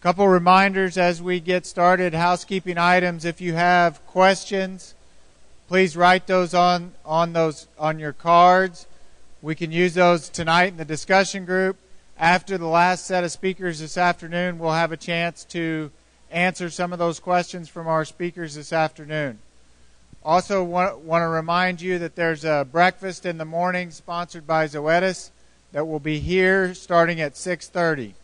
Couple reminders as we get started, housekeeping items. If you have questions, please write those on your cards. We can use those tonight in the discussion group. After the last set of speakers this afternoon, we'll have a chance to answer some of those questions from our speakers this afternoon. Also want to remind you that there's a breakfast in the morning sponsored by Zoetis that will be here starting at 6:30.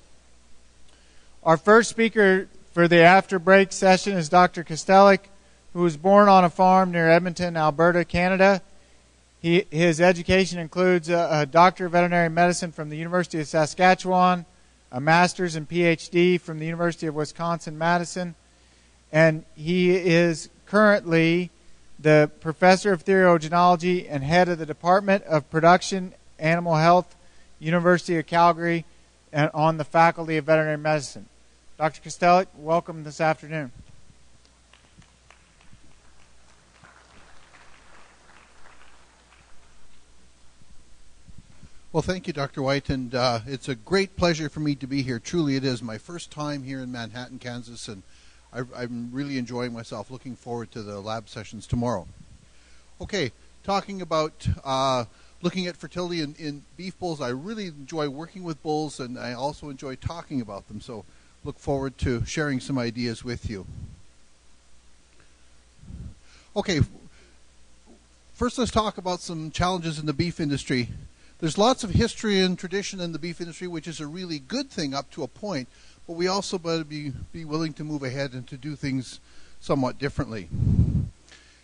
Our first speaker for the after break session is Dr. Kostelik, who was born on a farm near Edmonton, Alberta, Canada. His education includes a Doctor of Veterinary Medicine from the University of Saskatchewan, a Master's and PhD from the University of Wisconsin-Madison, and he is currently the Professor of Theriogenology and Head of the Department of Production Animal Health, University of Calgary, and on the Faculty of Veterinary Medicine. Dr. Kostelik, welcome this afternoon. Well, thank you, Dr. White, and it's a great pleasure for me to be here. Truly, it is my first time here in Manhattan, Kansas, and I'm really enjoying myself. Looking forward to the lab sessions tomorrow. Okay, talking about looking at fertility in beef bulls. I really enjoy working with bulls, and I also enjoy talking about them, so look forward to sharing some ideas with you. Okay, first let's talk about some challenges in the beef industry. There's lots of history and tradition in the beef industry, which is a really good thing up to a point, but we also better be willing to move ahead and to do things somewhat differently.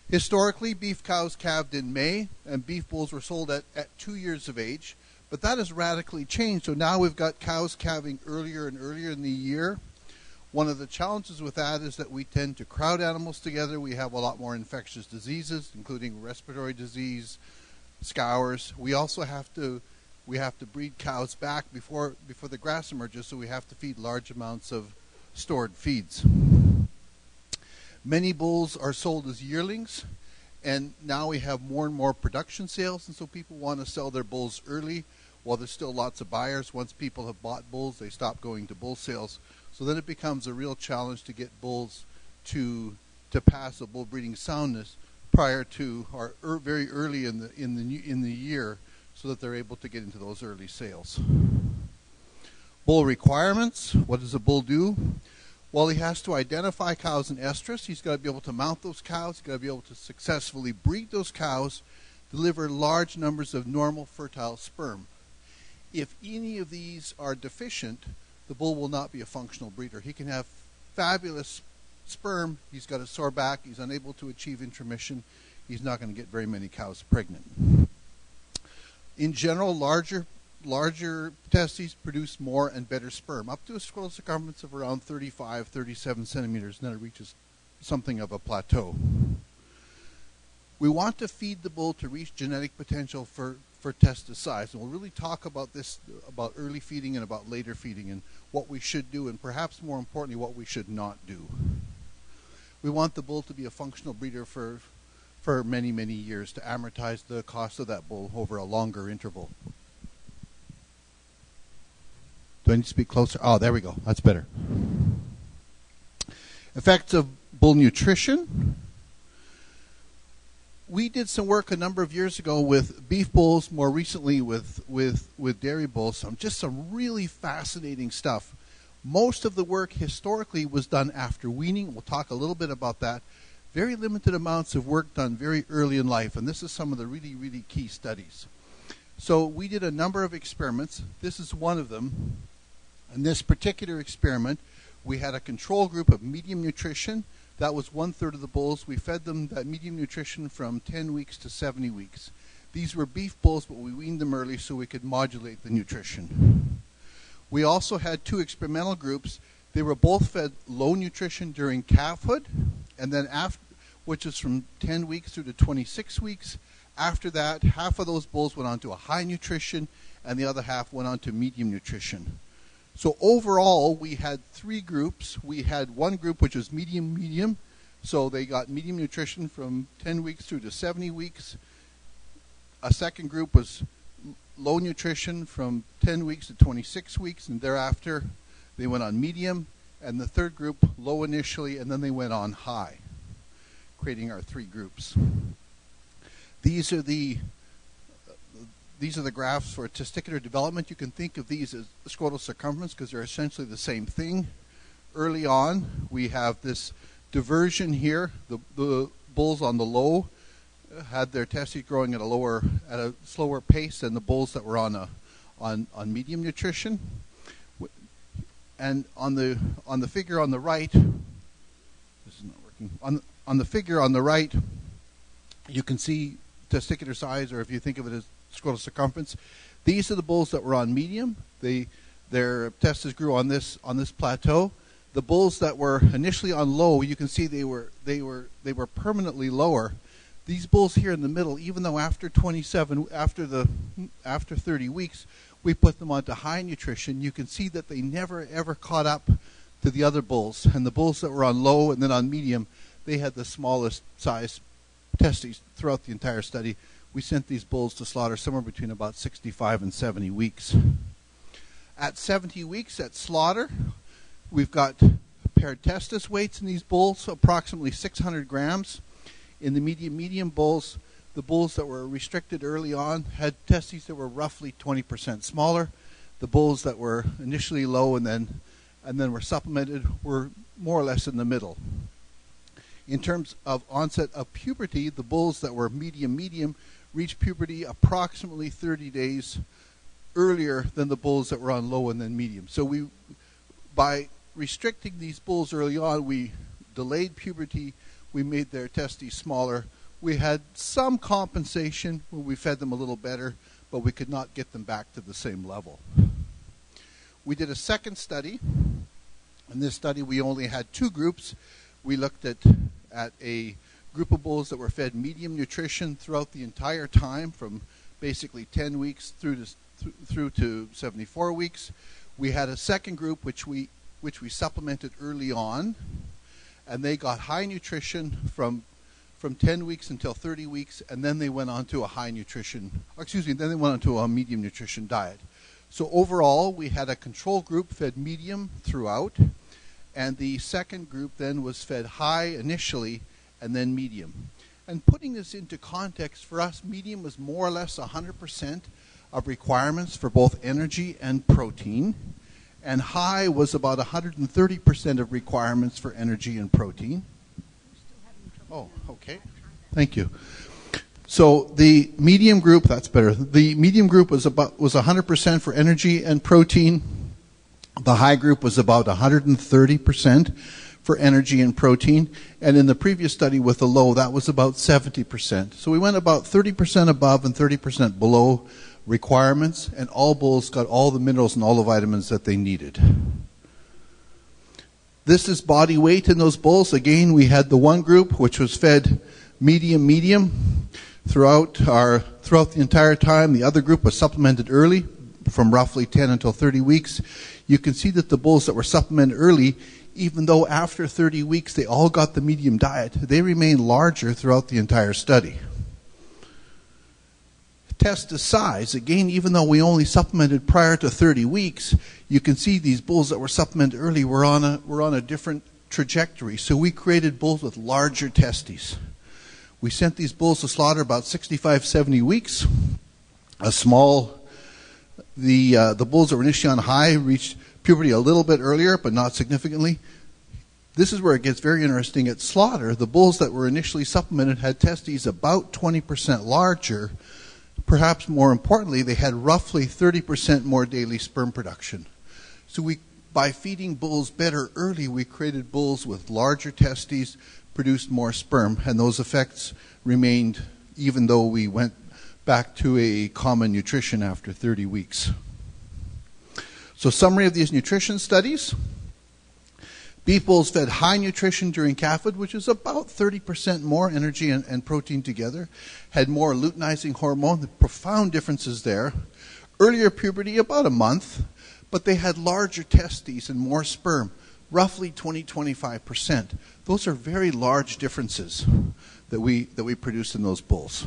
Historically, beef cows calved in May, and beef bulls were sold at 2 years of age, but that has radically changed. So now we've got cows calving earlier and earlier in the year. One of the challenges with that is that we tend to crowd animals together. We have a lot more infectious diseases, including respiratory disease, scours. We also have to breed cows back before the grass emerges, so we have to feed large amounts of stored feeds. Many bulls are sold as yearlings, and now we have more and more production sales, and so people want to sell their bulls early while there's still lots of buyers. Once people have bought bulls, they stop going to bull sales. So then it becomes a real challenge to get bulls to pass a bull breeding soundness prior to or very early in the year, so that they're able to get into those early sales. Bull requirements. What does a bull do? Well, he has to identify cows in estrus. He's got to be able to mount those cows. He's got to be able to successfully breed those cows, deliver large numbers of normal fertile sperm. If any of these are deficient, the bull will not be a functional breeder. He can have fabulous sperm. He's got a sore back. He's unable to achieve intromission. He's not going to get very many cows pregnant. In general, larger testes produce more and better sperm, up to a scrotal circumference of around 35, 37 centimeters, and then it reaches something of a plateau. We want to feed the bull to reach genetic potential for testis size, and we'll really talk about this, about early feeding and about later feeding and what we should do, and perhaps more importantly, what we should not do. We want the bull to be a functional breeder for many, many years to amortize the cost of that bull over a longer interval. Do I need to speak closer? Oh, there we go. That's better. Effects of bull nutrition. We did some work a number of years ago with beef bulls, more recently with dairy bulls. Some really fascinating stuff. Most of the work historically was done after weaning. We'll talk a little bit about that. Very limited amounts of work done very early in life, and this is some of the really, really key studies. So we did a number of experiments. This is one of them. In this particular experiment, we had a control group of medium nutrition. That was 1/3 of the bulls. We fed them that medium nutrition from 10 weeks to 70 weeks. These were beef bulls, but we weaned them early so we could modulate the nutrition. We also had 2 experimental groups. They were both fed low nutrition during calfhood, and then after, which is from 10 weeks through to 26 weeks. After that, half of those bulls went on to a high nutrition, and the other half went on to medium nutrition. So overall, we had 3 groups. We had one group which was medium, so they got medium nutrition from 10 weeks through to 70 weeks. A second group was low nutrition from 10 weeks to 26 weeks, and thereafter they went on medium. and the third group low initially, and then they went on high, creating our three groups. These are the graphs for testicular development. You can think of these as scrotal circumference because they're essentially the same thing. Early on, we have this diversion here. The bulls on the low had their testes growing at a slower pace than the bulls that were on medium nutrition. And on the figure on the right, this is not working. On the figure on the right, you can see testicular size, or if you think of it as scrotal circumference. These are the bulls that were on medium. Their testes grew on this plateau. The bulls that were initially on low, you can see they were permanently lower. These bulls here in the middle, even though after 30 weeks, we put them onto high nutrition, you can see that they never ever caught up to the other bulls. And the bulls that were on low and then on medium, they had the smallest size testes throughout the entire study. We sent these bulls to slaughter somewhere between about 65 and 70 weeks. At 70 weeks at slaughter, we've got paired testis weights in these bulls, approximately 600 grams. In the medium bulls, the bulls that were restricted early on had testes that were roughly 20% smaller. The bulls that were initially low and then were supplemented were more or less in the middle. In terms of onset of puberty, the bulls that were medium reached puberty approximately 30 days earlier than the bulls that were on low and then medium. So by restricting these bulls early on, we delayed puberty, we made their testes smaller. We had some compensation when we fed them a little better, but we could not get them back to the same level. We did a second study. In this study, we only had two groups. We looked at a group of bulls that were fed medium nutrition throughout the entire time, from basically 10 weeks through to 74 weeks. We had a second group which we supplemented early on, and they got high nutrition from 10 weeks until 30 weeks, and then they went on to a medium nutrition diet. So overall, we had a control group fed medium throughout, and the second group then was fed high initially and then medium. And putting this into context, for us, medium was more or less 100% of requirements for both energy and protein, and high was about 130% of requirements for energy and protein. Oh, okay. Thank you. So the medium group, that's better. The medium group was 100% for energy and protein. The high group was about 130% for energy and protein. And in the previous study with the low, that was about 70%. So we went about 30% above and 30% below requirements, and all bulls got all the minerals and all the vitamins that they needed. This is body weight in those bulls. Again, we had the one group which was fed medium throughout the entire time. The other group was supplemented early, from roughly 10 until 30 weeks. You can see that the bulls that were supplemented early, even though after 30 weeks they all got the medium diet, they remained larger throughout the entire study. Testis size, again, even though we only supplemented prior to 30 weeks, you can see these bulls that were supplemented early were on a different trajectory. So we created bulls with larger testes. We sent these bulls to slaughter about 65, 70 weeks. The bulls that were initially on high reached puberty a little bit earlier, but not significantly. This is where it gets very interesting. At slaughter, the bulls that were initially supplemented had testes about 20% larger. Perhaps more importantly, they had roughly 30% more daily sperm production. So by feeding bulls better early, we created bulls with larger testes, produced more sperm, and those effects remained even though we went back to a common nutrition after 30 weeks. So summary of these nutrition studies. Beef bulls fed high nutrition during calfhood, which is about 30% more energy and protein together, had more luteinizing hormone, the profound differences there. Earlier puberty, about a month, but they had larger testes and more sperm, roughly 20-25%. Those are very large differences that we produced in those bulls.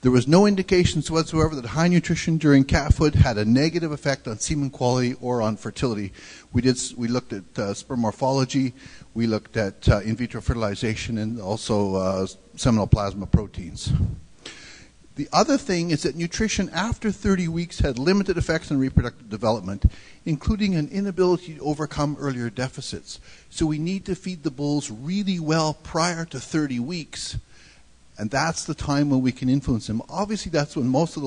There was no indications whatsoever that high nutrition during calfhood had a negative effect on semen quality or on fertility. We looked at sperm morphology, we looked at in vitro fertilization, and also seminal plasma proteins. The other thing is that nutrition after 30 weeks had limited effects on reproductive development, including an inability to overcome earlier deficits. So we need to feed the bulls really well prior to 30 weeks. And that's the time when we can influence them. Obviously, that's when most of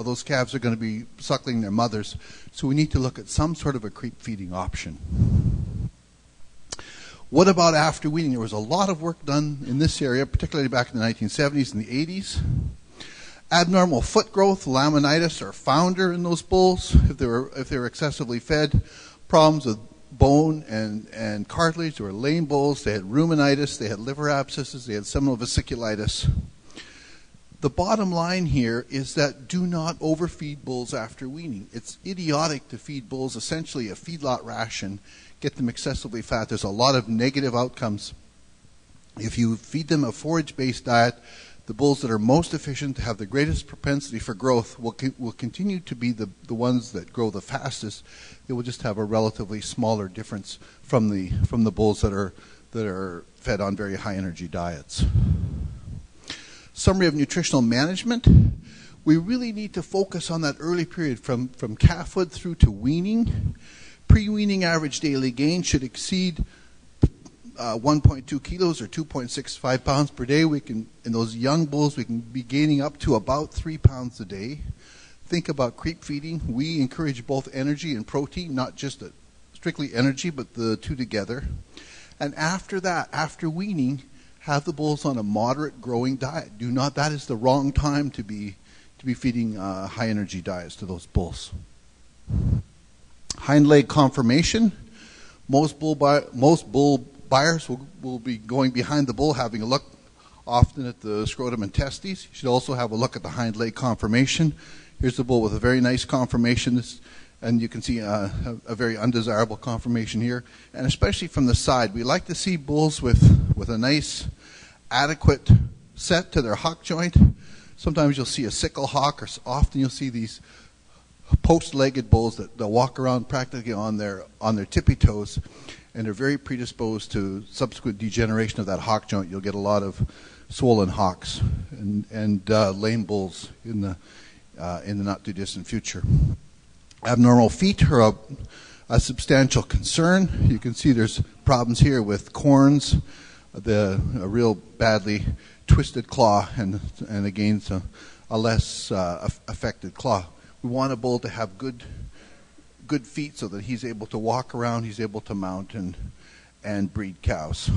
those calves are going to be suckling their mothers. So we need to look at some sort of a creep feeding option. What about after weaning? There was a lot of work done in this area, particularly back in the 1970s and the 80s. Abnormal foot growth, laminitis, are founder in those bulls if they were excessively fed. Problems with bone and cartilage. They were lame bulls. They had ruminitis. They had liver abscesses. They had seminal vesiculitis. The bottom line here is that do not overfeed bulls after weaning. It's idiotic to feed bulls essentially a feedlot ration, get them excessively fat. There's a lot of negative outcomes. If you feed them a forage-based diet, the bulls that are most efficient, have the greatest propensity for growth, will continue to be the ones that grow the fastest. They will just have a relatively smaller difference from the bulls that are fed on very high energy diets. Summary of nutritional management. We really need to focus on that early period from calfhood through to weaning. Pre-weaning average daily gain should exceed 1.2 kilos or 2.65 pounds per day. In those young bulls, we can be gaining up to about 3 pounds a day. Think about creep feeding. We encourage both energy and protein, not just strictly energy, but the two together. And after that, after weaning, have the bulls on a moderate growing diet. That is the wrong time to be feeding high energy diets to those bulls. Hind leg conformation. Most bull buyers will be going behind the bull, having a look often at the scrotum and testes. You should also have a look at the hind leg conformation. Here's the bull with a very nice conformation, and you can see a very undesirable conformation here. And especially from the side, we like to see bulls with a nice, adequate set to their hock joint. Sometimes you'll see a sickle hock, or often you'll see these post-legged bulls that they'll walk around practically on their tippy toes, and are very predisposed to subsequent degeneration of that hock joint. You'll get a lot of swollen hocks and lame bulls in the not too distant future. Abnormal feet are a substantial concern. You can see there's problems here with corns, a real badly twisted claw, and again a less affected claw. We want a bull to have good feet so that he's able to walk around, he's able to mount and breed cows.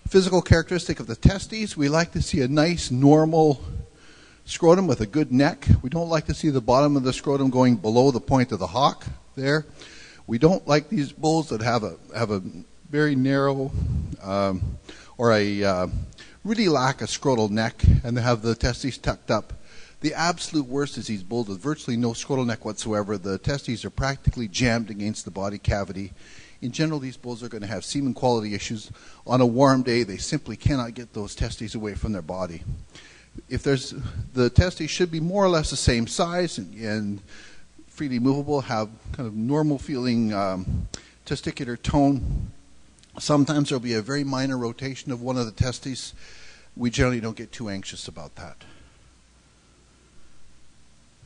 Physical characteristic of the testes, we like to see a nice normal scrotum with a good neck. We don't like to see the bottom of the scrotum going below the point of the hock there. We don't like these bulls that have a very narrow or really lack a scrotal neck and they have the testes tucked up. The absolute worst is these bulls with virtually no scrotal neck whatsoever. The testes are practically jammed against the body cavity. In general, these bulls are going to have semen quality issues. On a warm day, they simply cannot get those testes away from their body. The testes should be more or less the same size and freely movable, have kind of normal feeling testicular tone. Sometimes there will be a very minor rotation of one of the testes. We generally don't get too anxious about that.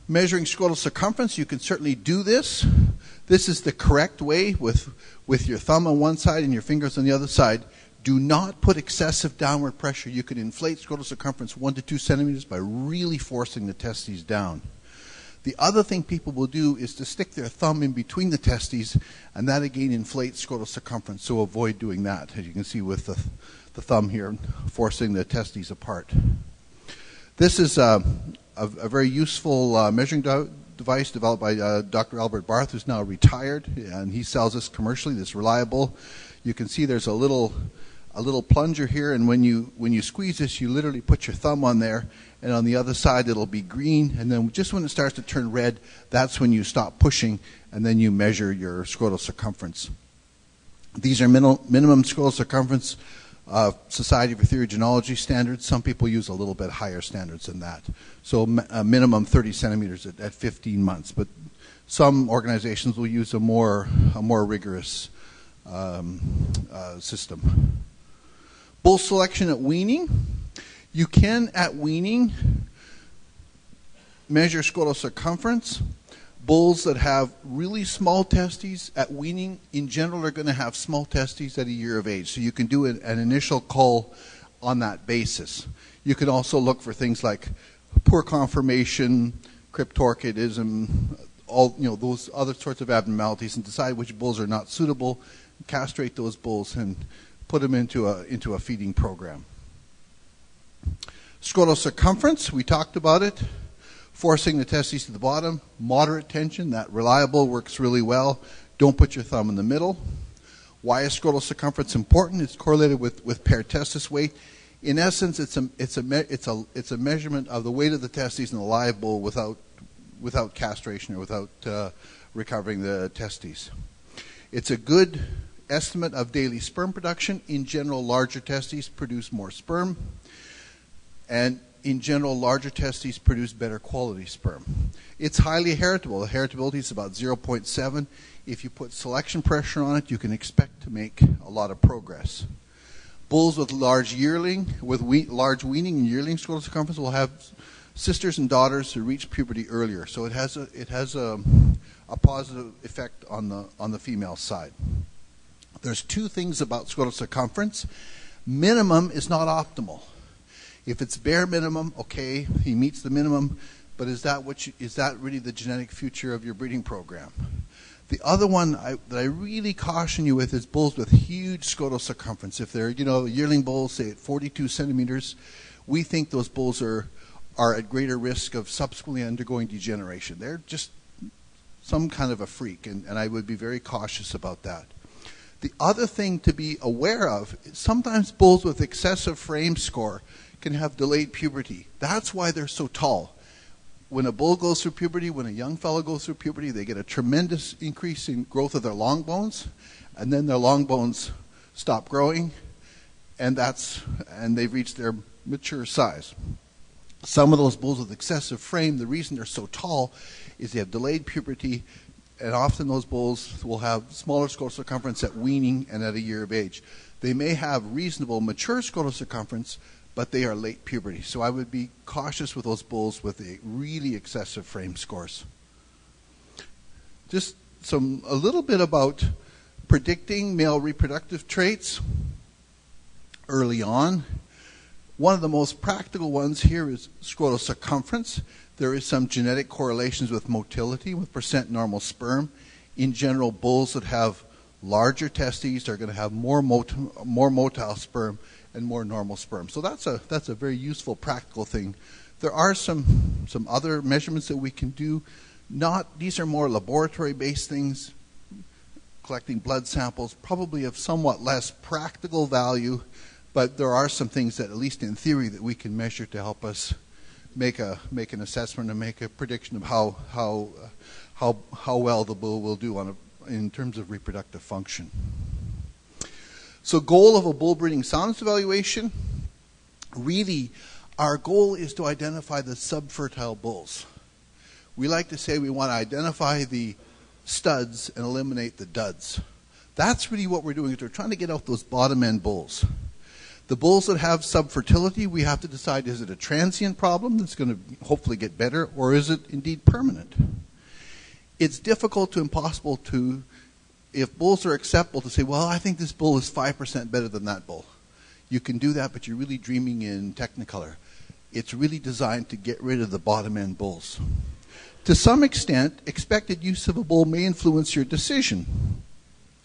Measuring scrotal circumference, you can certainly do this. This is the correct way with your thumb on one side and your fingers on the other side. Do not put excessive downward pressure. You can inflate scrotal circumference 1 to 2 centimeters by really forcing the testes down. The other thing people will do is to stick their thumb in between the testes, and that again inflates scrotal circumference, so avoid doing that, as you can see with the thumb here forcing the testes apart. This is a very useful measuring device developed by Dr. Albert Barth, who's now retired, and he sells this commercially. This reliable. You can see there's a little plunger here, and when you squeeze this, you literally put your thumb on there, and on the other side it'll be green, and then just when it starts to turn red, that's when you stop pushing, and then you measure your scrotal circumference. These are minimum scrotal circumference Society for Theory standards. Some people use a little bit higher standards than that. So a minimum 30 centimeters at 15 months. But some organizations will use a more rigorous system. Bull selection at weaning. You can, at weaning, measure scrotal circumference. Bulls that have really small testes at weaning, in general, are going to have small testes at a year of age. So you can do an initial cull on that basis. You can also look for things like poor conformation, cryptorchidism, all those other sorts of abnormalities, and decide which bulls are not suitable, castrate those bulls, and put them into a feeding program. Scrotal circumference, we talked about it. Forcing the testes to the bottom, moderate tension, that reliable, works really well. Don't put your thumb in the middle. Why is scrotal circumference important? It's correlated with paired testis weight. In essence, it's a measurement of the weight of the testes in a live bull without castration or without recovering the testes. It's a good estimate of daily sperm production. In general, larger testes produce more sperm, and in general, larger testes produce better quality sperm. It's highly heritable. The heritability is about 0.7. If you put selection pressure on it, you can expect to make a lot of progress. Bulls with large yearling, large weaning and yearling scrotal circumference will have sisters and daughters who reach puberty earlier. So it has a positive effect on the female side. There's two things about scrotal circumference. Minimum is not optimal. If it's bare minimum, okay, he meets the minimum, but is that really the genetic future of your breeding program? The other one that I really caution you with is bulls with huge scrotal circumference. If they're, yearling bulls, say at 42 centimeters, we think those bulls are at greater risk of subsequently undergoing degeneration. They're just some kind of a freak, and I would be very cautious about that. The other thing to be aware of is sometimes bulls with excessive frame score can have delayed puberty. That's why they're so tall. When a bull goes through puberty, when a young fellow goes through puberty, they get a tremendous increase in growth of their long bones, and then their long bones stop growing, and they've reached their mature size. Some of those bulls with excessive frame, the reason they're so tall is they have delayed puberty, and often those bulls will have smaller scrotal circumference at weaning and at a year of age. They may have reasonable mature scrotal circumference, but they are late puberty. So I would be cautious with those bulls with a really excessive frame scores. Just a little bit about predicting male reproductive traits early on. One of the most practical ones here is scrotal circumference. There is some genetic correlations with motility, with percent normal sperm. In general, bulls that have larger testes are going to have more motile sperm and more normal sperm. So that's a very useful practical thing. There are some other measurements that we can do. These are more laboratory-based things, collecting blood samples, probably of somewhat less practical value, but there are some things that, at least in theory, that we can measure to help us make an assessment and make a prediction of how well the bull will do in terms of reproductive function. So goal of a bull breeding soundness evaluation, really our goal is to identify the subfertile bulls. We like to say we want to identify the studs and eliminate the duds. That's really what we're doing, is we're trying to get out those bottom end bulls. The bulls that have subfertility, we have to decide, is it a transient problem that's going to hopefully get better, or is it indeed permanent? It's difficult to impossible to, if bulls are acceptable, to say, well, I think this bull is 5% better than that bull. You can do that, but you're really dreaming in Technicolor. It's really designed to get rid of the bottom end bulls. To some extent, expected use of a bull may influence your decision.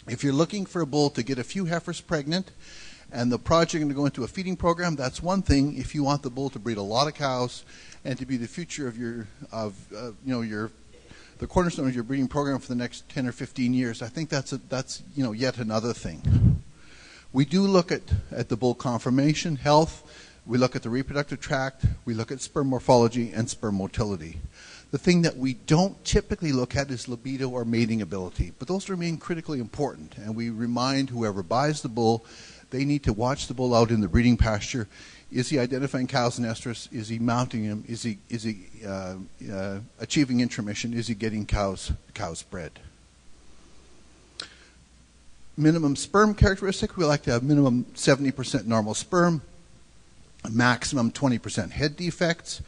If you're looking for a bull to get a few heifers pregnant, and the project is going to go into a feeding program, that's one thing. If you want the bull to breed a lot of cows and to be the future of the cornerstone of your breeding program for the next 10 or 15 years, I think that's yet another thing. We do look at the bull conformation, health. We look at the reproductive tract. We look at sperm morphology and sperm motility. The thing that we don't typically look at is libido or mating ability, but those remain critically important, and we remind whoever buys the bull They need to watch the bull out in the breeding pasture. Is he identifying cows in estrus? Is he mounting them? Is he achieving intromission? Is he getting cows bred? Minimum sperm characteristic, we like to have minimum 70% normal sperm, a maximum 20% head defects,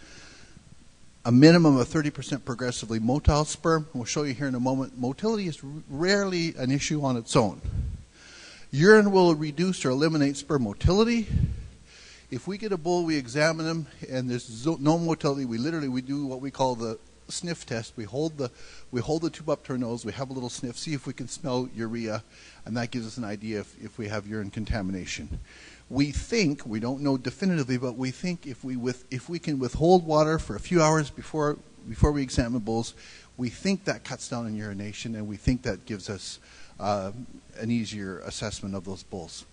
a minimum of 30% progressively motile sperm. We'll show you here in a moment. Motility is rarely an issue on its own. Urine will reduce or eliminate sperm motility. If we get a bull, we examine him, and there's no motility, we do what we call the sniff test. We hold the tube up to our nose, we have a little sniff, see if we can smell urea, and that gives us an idea if we have urine contamination. We think, we don't know definitively, but we think if we can withhold water for a few hours before we examine bulls, we think that cuts down on urination, and we think that gives us an easier assessment of those bulls.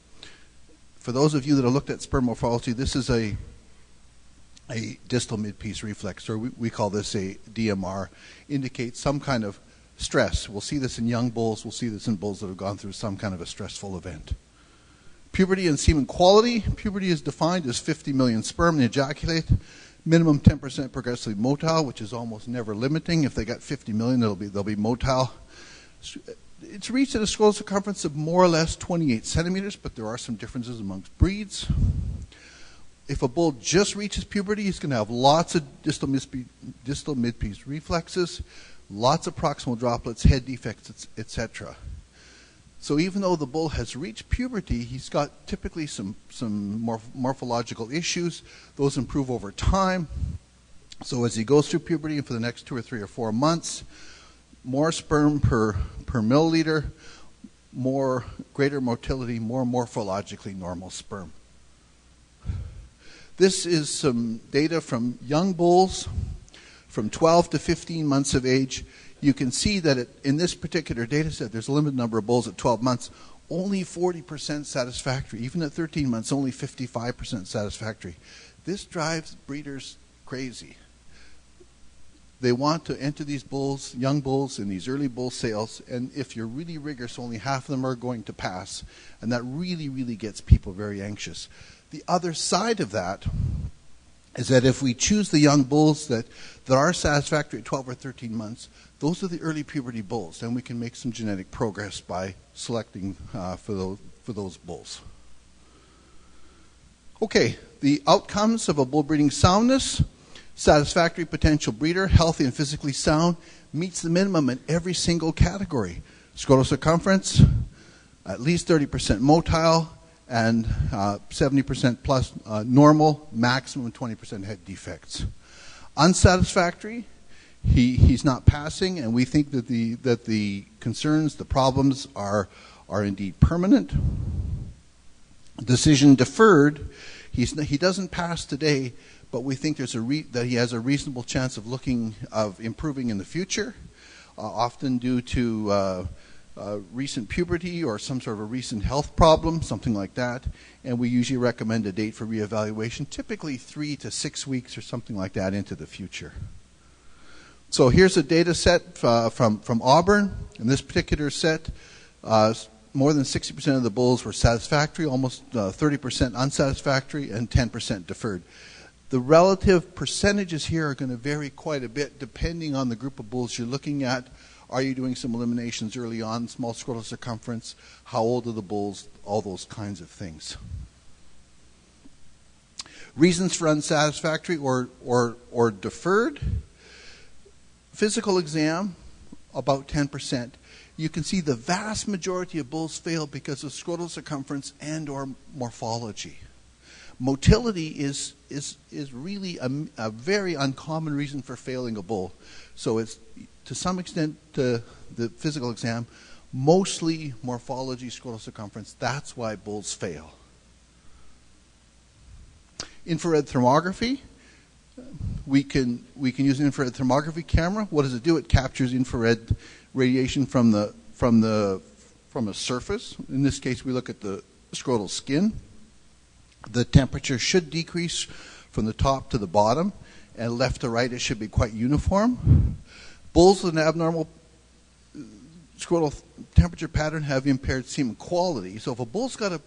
For those of you that have looked at sperm morphology, this is a distal midpiece reflex, or we call this a DMR, indicates some kind of stress. We'll see this in young bulls. We'll see this in bulls that have gone through some kind of a stressful event. Puberty and semen quality. Puberty is defined as 50 million sperm they ejaculate. Minimum 10% progressively motile, which is almost never limiting. If they got 50 million, they'll be motile. It's reached at a scrotal circumference of more or less 28 centimeters, but there are some differences amongst breeds. If a bull just reaches puberty, he's going to have lots of distal midpiece reflexes, lots of proximal droplets, head defects, etc. So even though the bull has reached puberty, he's got typically some morphological issues. Those improve over time. So as he goes through puberty and for the next 2 or 3 or 4 months, more sperm per milliliter, greater motility, more morphologically normal sperm. This is some data from young bulls from 12 to 15 months of age. You can see that in this particular data set, there's a limited number of bulls at 12 months, only 40% satisfactory. Even at 13 months, only 55% satisfactory. This drives breeders crazy. They want to enter these bulls, young bulls, in these early bull sales, and if you're really rigorous, only half of them are going to pass, and that really, really gets people very anxious. The other side of that is that if we choose the young bulls that are satisfactory at 12 or 13 months, those are the early puberty bulls, and we can make some genetic progress by selecting for those bulls. Okay, the outcomes of a bull breeding soundness. Satisfactory potential breeder, healthy and physically sound, meets the minimum in every single category. Scrotal circumference, at least 30% motile, and 70% plus normal, maximum 20% head defects. Unsatisfactory, he's not passing, and we think that the concerns, the problems are indeed permanent. Decision deferred, he doesn't pass today, but we think that he has a reasonable chance of improving in the future, often due to recent puberty or some sort of a recent health problem, something like that. And we usually recommend a date for reevaluation, typically 3 to 6 weeks or something like that into the future. So here's a data set from Auburn. In this particular set, more than 60% of the bulls were satisfactory, almost 30% unsatisfactory, and 10% deferred. The relative percentages here are going to vary quite a bit depending on the group of bulls you're looking at. Are you doing some eliminations early on, small scrotal circumference, how old are the bulls, all those kinds of things. Reasons for unsatisfactory or deferred. Physical exam, about 10%. You can see the vast majority of bulls fail because of scrotal circumference and or morphology. Motility is really a very uncommon reason for failing a bull. So it's, to some extent, the physical exam, mostly morphology, scrotal circumference. That's why bulls fail. Infrared thermography. We can use an infrared thermography camera. What does it do? It captures infrared radiation from a surface. In this case, we look at the scrotal skin. The temperature should decrease from the top to the bottom, and left to right it should be quite uniform. Bulls with an abnormal scrotal temperature pattern have impaired semen quality. So if a bull's got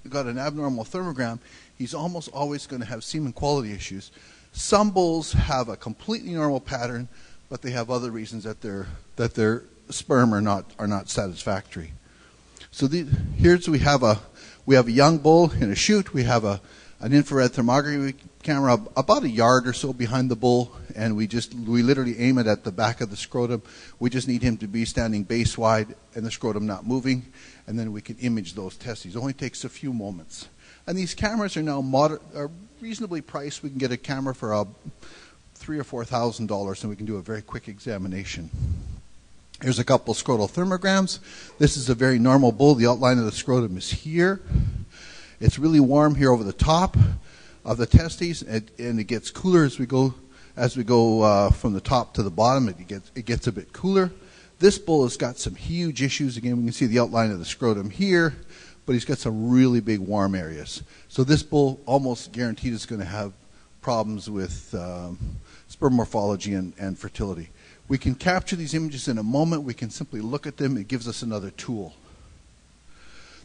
got an abnormal thermogram, he's almost always going to have semen quality issues. Some bulls have a completely normal pattern, but they have other reasons that their sperm are not satisfactory. So here's we have a young bull in a chute. We have an infrared thermography camera about a yard or so behind the bull, and we literally aim it at the back of the scrotum. We just need him to be standing base wide and the scrotum not moving, and then we can image those testes. It only takes a few moments. And these cameras are now are reasonably priced. We can get a camera for $3,000 or $4,000, and we can do a very quick examination. Here's a couple scrotal thermograms. This is a very normal bull. The outline of the scrotum is here. It's really warm here over the top of the testes, and it gets cooler as we go from the top to the bottom. It gets a bit cooler. This bull has got some huge issues. Again, we can see the outline of the scrotum here, but he's got some really big warm areas. So this bull almost guaranteed is going to have problems with sperm morphology and fertility. We can capture these images in a moment. We can simply look at them. It gives us another tool.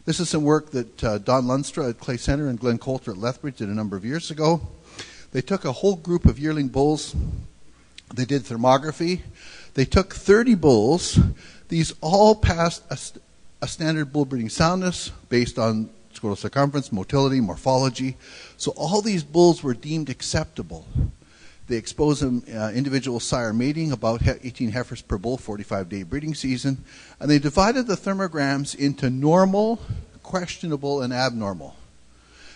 This is some work that Don Lunstra at Clay Center and Glenn Coulter at Lethbridge did a number of years ago. They took a whole group of yearling bulls. They did thermography. They took 30 bulls. These all passed a standard bull breeding soundness based on scrotal circumference, motility, morphology. So all these bulls were deemed acceptable. They exposed them individual sire mating, about 18 heifers per bull, 45-day breeding season. And they divided the thermograms into normal, questionable, and abnormal.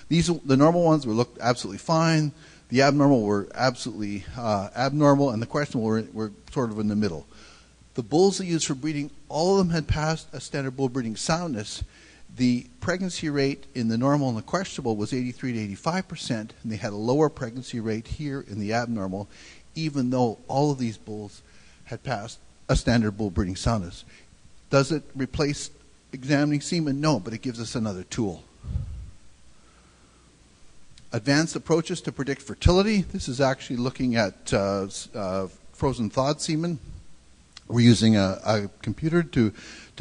The normal ones looked absolutely fine. The abnormal were absolutely abnormal, and the questionable were sort of in the middle. The bulls they used for breeding, all of them had passed a standard bull breeding soundness. The pregnancy rate in the normal and the questionable was 83 to 85%, and they had a lower pregnancy rate here in the abnormal, even though all of these bulls had passed a standard bull breeding soundness. Does it replace examining semen? No, but it gives us another tool. Advanced approaches to predict fertility. This is actually looking at frozen thawed semen. We're using a computer to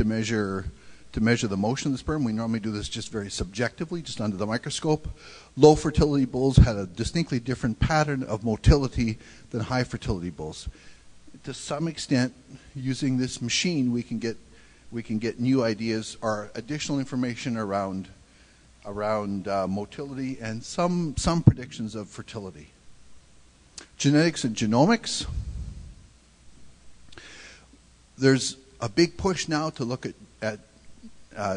measure the motion of the sperm. We normally do this just very subjectively, just under the microscope. Low fertility bulls had a distinctly different pattern of motility than high fertility bulls. To some extent, using this machine, we can get new ideas or additional information around motility and some predictions of fertility. Genetics and genomics. There's a big push now to look at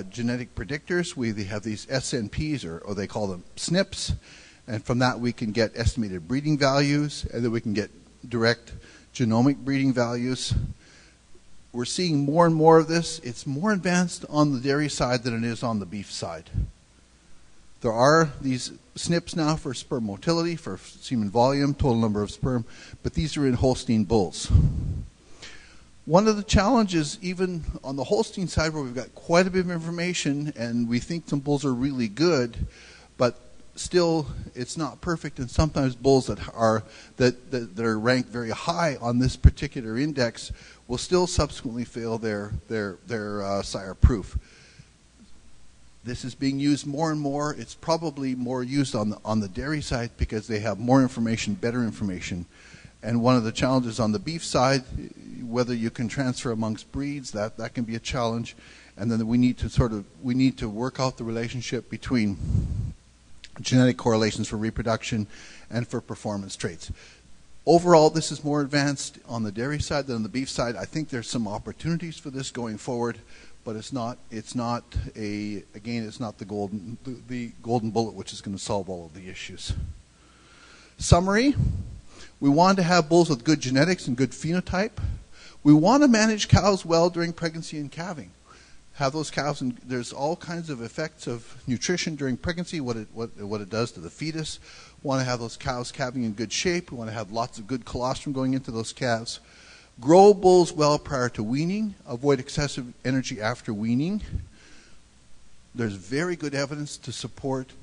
genetic predictors. We have these SNPs, or they call them SNPs, and from that we can get estimated breeding values, and then we can get direct genomic breeding values. We're seeing more and more of this. It's more advanced on the dairy side than it is on the beef side. There are these SNPs now for sperm motility, for semen volume, total number of sperm, but these are in Holstein bulls. One of the challenges, even on the Holstein side, where we've got quite a bit of information and we think some bulls are really good, but still it's not perfect, and sometimes bulls that are ranked very high on this particular index will still subsequently fail their sire proof. This is being used more and more. It's probably more used on the dairy side because they have more information, better information. And one of the challenges on the beef side, whether you can transfer amongst breeds, that can be a challenge. And then we need to work out the relationship between genetic correlations for reproduction and for performance traits. Overall, this is more advanced on the dairy side than on the beef side. I think there's some opportunities for this going forward, but it's not the golden bullet which is going to solve all of the issues. Summary. We want to have bulls with good genetics and good phenotype. We want to manage cows well during pregnancy and calving. Have those cows, and there's all kinds of effects of nutrition during pregnancy, what it does to the fetus. We want to have those cows calving in good shape. We want to have lots of good colostrum going into those calves. Grow bulls well prior to weaning. Avoid excessive energy after weaning. There's very good evidence to support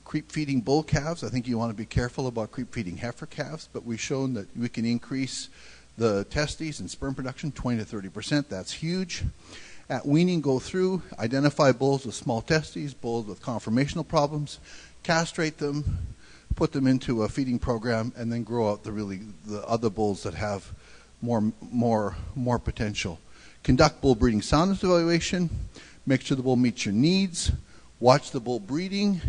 creep feeding bull calves. I think you want to be careful about creep feeding heifer calves, but we've shown that we can increase the testes and sperm production 20 to 30%. That's huge. At weaning, go through, identify bulls with small testes, bulls with conformational problems, castrate them, put them into a feeding program, and then grow out the other bulls that have more potential. Conduct bull breeding soundness evaluation, make sure the bull meets your needs, watch the bull breeding,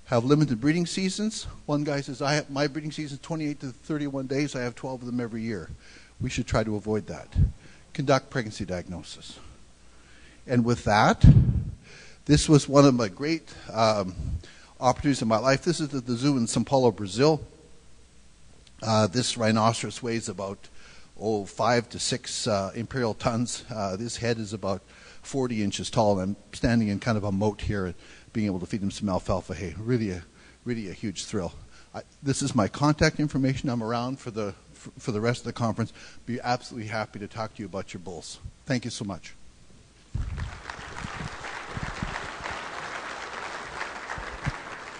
have limited breeding seasons. One guy says, my breeding season is 28 to 31 days, I have 12 of them every year. We should try to avoid that. Conduct pregnancy diagnosis. And with that, this was one of my great opportunities in my life. This is at the zoo in São Paulo, Brazil. This rhinoceros weighs about 5 to 6 imperial tons. This head is about 40 inches tall. I'm standing in kind of a moat here and being able to feed them some alfalfa hay. Really a huge thrill. This is my contact information. I'm around for the rest of the conference. Be absolutely happy to talk to you about your bulls. Thank you so much.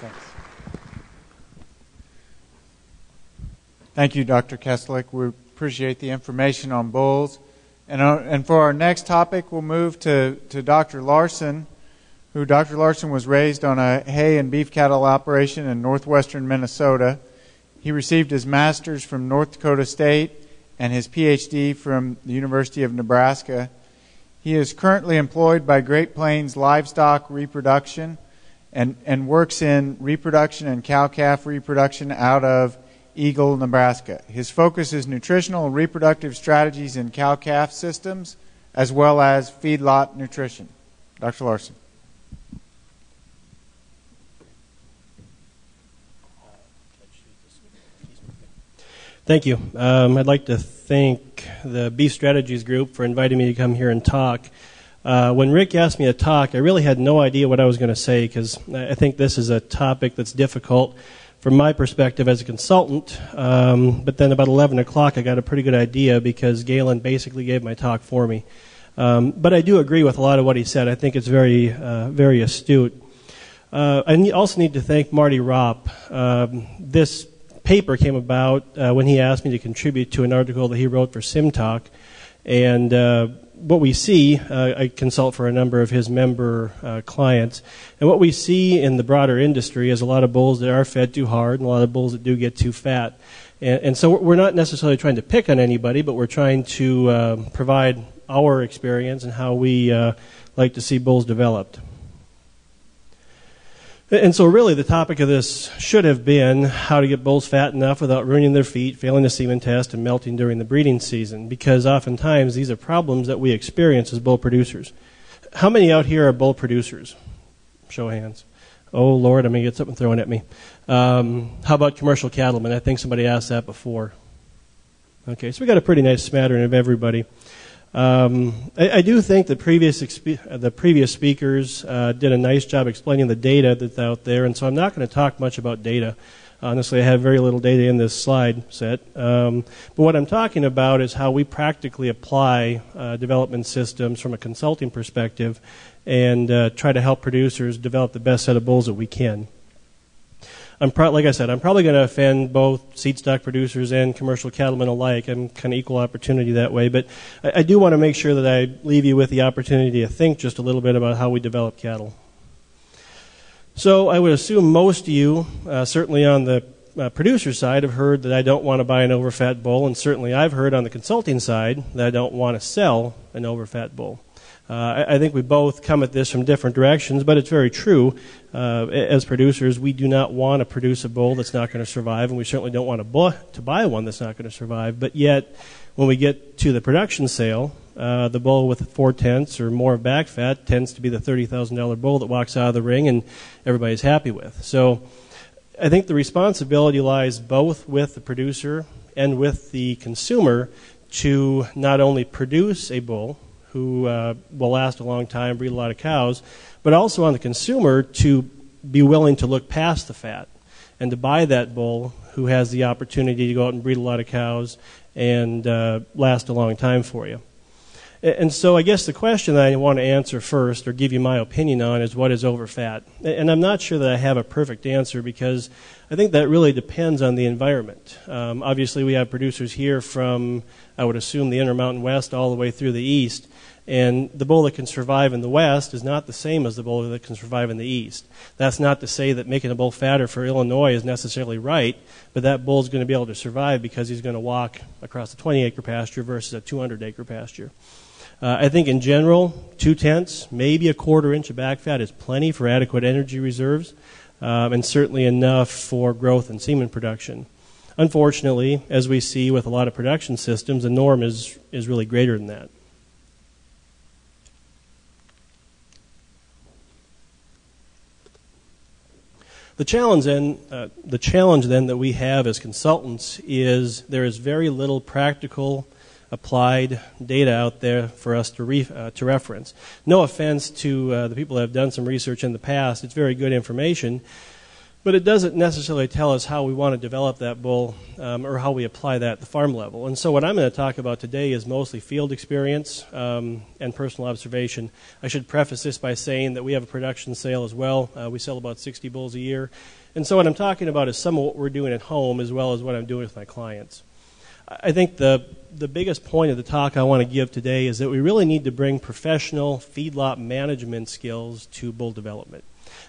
Thanks. Thank you, Dr. Keslick. We appreciate the information on bulls. And for our next topic, we'll move to Dr. Larson, who Dr. Larson was raised on a hay and beef cattle operation in northwestern Minnesota. He received his master's from North Dakota State and his PhD from the University of Nebraska. He is currently employed by Great Plains Livestock Reproduction and works in reproduction and cow-calf reproduction out of Eagle, Nebraska. His focus is nutritional and reproductive strategies in cow-calf systems as well as feedlot nutrition. Dr. Larson. Thank you. I'd like to thank the Beef Strategies Group for inviting me to come here and talk. When Rick asked me to talk, I really had no idea what I was going to say because I think this is a topic that's difficult from my perspective as a consultant. But then about 11 o'clock, I got a pretty good idea because Galen basically gave my talk for me. But I do agree with a lot of what he said. I think it's very, very astute. I also need to thank Marty Ropp. This paper came about when he asked me to contribute to an article that he wrote for SimTalk. And what we see, I consult for a number of his member clients, and what we see in the broader industry is a lot of bulls that are fed too hard and a lot of bulls that do get too fat. And so we're not necessarily trying to pick on anybody, but we're trying to provide our experience and how we like to see bulls developed. And so really the topic of this should have been how to get bulls fat enough without ruining their feet, failing the semen test, and melting during the breeding season, because oftentimes these are problems that we experience as bull producers. How many out here are bull producers? Show of hands. Oh, Lord, I'm going to get something thrown at me. How about commercial cattlemen? I think somebody asked that before. Okay, so we got a pretty nice smattering of everybody. I do think the previous speakers did a nice job explaining the data that's out there, and so I'm not going to talk much about data. Honestly, I have very little data in this slide set. But what I'm talking about is how we practically apply development systems from a consulting perspective and try to help producers develop the best set of bulls that we can. Like I said, I'm probably going to offend both seed stock producers and commercial cattlemen alike. I'm kind of equal opportunity that way. But I do want to make sure that I leave you with the opportunity to think just a little bit about how we develop cattle. So I would assume most of you, certainly on the producer side, have heard that I don't want to buy an overfat bull, and certainly I've heard on the consulting side that I don't want to sell an overfat bull. I think we both come at this from different directions, but it's very true. As producers, we do not want to produce a bull that's not going to survive, and we certainly don't want to buy one that's not going to survive. But yet, when we get to the production sale, the bull with 4/10 or more of back fat tends to be the $30,000 bull that walks out of the ring and everybody's happy with. So I think the responsibility lies both with the producer and with the consumer to not only produce a bull who will last a long time, breed a lot of cows, but also on the consumer to be willing to look past the fat and to buy that bull who has the opportunity to go out and breed a lot of cows and last a long time for you. And so I guess the question that I want to answer first, or give you my opinion on, is what is overfat? And I'm not sure that I have a perfect answer because I think that really depends on the environment. Obviously, we have producers here from, I would assume, the Intermountain West all the way through the east. And the bull that can survive in the west is not the same as the bull that can survive in the east. That's not to say that making a bull fatter for Illinois is necessarily right, but that bull's going to be able to survive because he's going to walk across a 20-acre pasture versus a 200-acre pasture. I think in general, 0.2, maybe a 1/4 inch of back fat is plenty for adequate energy reserves, and certainly enough for growth and semen production. Unfortunately, as we see with a lot of production systems, the norm is really greater than that. The challenge then that we have as consultants is there is very little practical applied data out there for us to reference. No offense to the people that have done some research in the past. It's very good information, but it doesn't necessarily tell us how we want to develop that bull or how we apply that at the farm level. And so what I'm going to talk about today is mostly field experience and personal observation. I should preface this by saying that we have a production sale as well. We sell about 60 bulls a year. And so what I'm talking about is some of what we're doing at home as well as what I'm doing with my clients. I think the biggest point of the talk I want to give today is that we really need to bring professional feedlot management skills to bull development.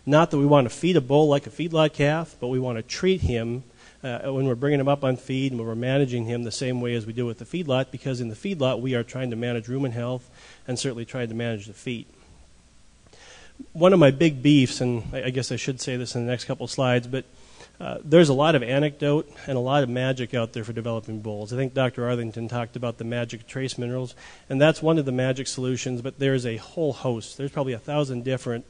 Not that we want to feed a bull like a feedlot calf, but we want to treat him when we're bringing him up on feed and when we're managing him the same way as we do with the feedlot, because in the feedlot we are trying to manage rumen health and certainly trying to manage the feet. One of my big beefs, and I guess I should say this in the next couple of slides, but there's a lot of anecdote and a lot of magic out there for developing bulls. I think Dr. Arthington talked about the magic trace minerals, and that's one of the magic solutions, but there's a whole host. There's probably 1,000 different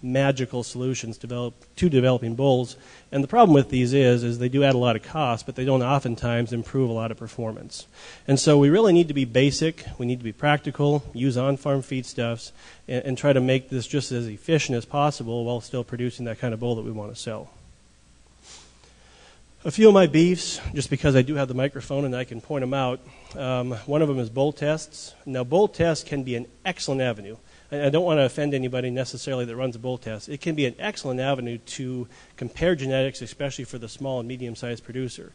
magical solutions to developing bulls. And the problem with these is they do add a lot of cost, but they don't oftentimes improve a lot of performance. And so we really need to be basic, we need to be practical, use on-farm feedstuffs, and try to make this just as efficient as possible while still producing that kind of bull that we want to sell. A few of my beefs, just because I do have the microphone and I can point them out. One of them is bull tests. Now, bull tests can be an excellent avenue. I don't want to offend anybody necessarily that runs a bull test. It can be an excellent avenue to compare genetics, especially for the small and medium-sized producer.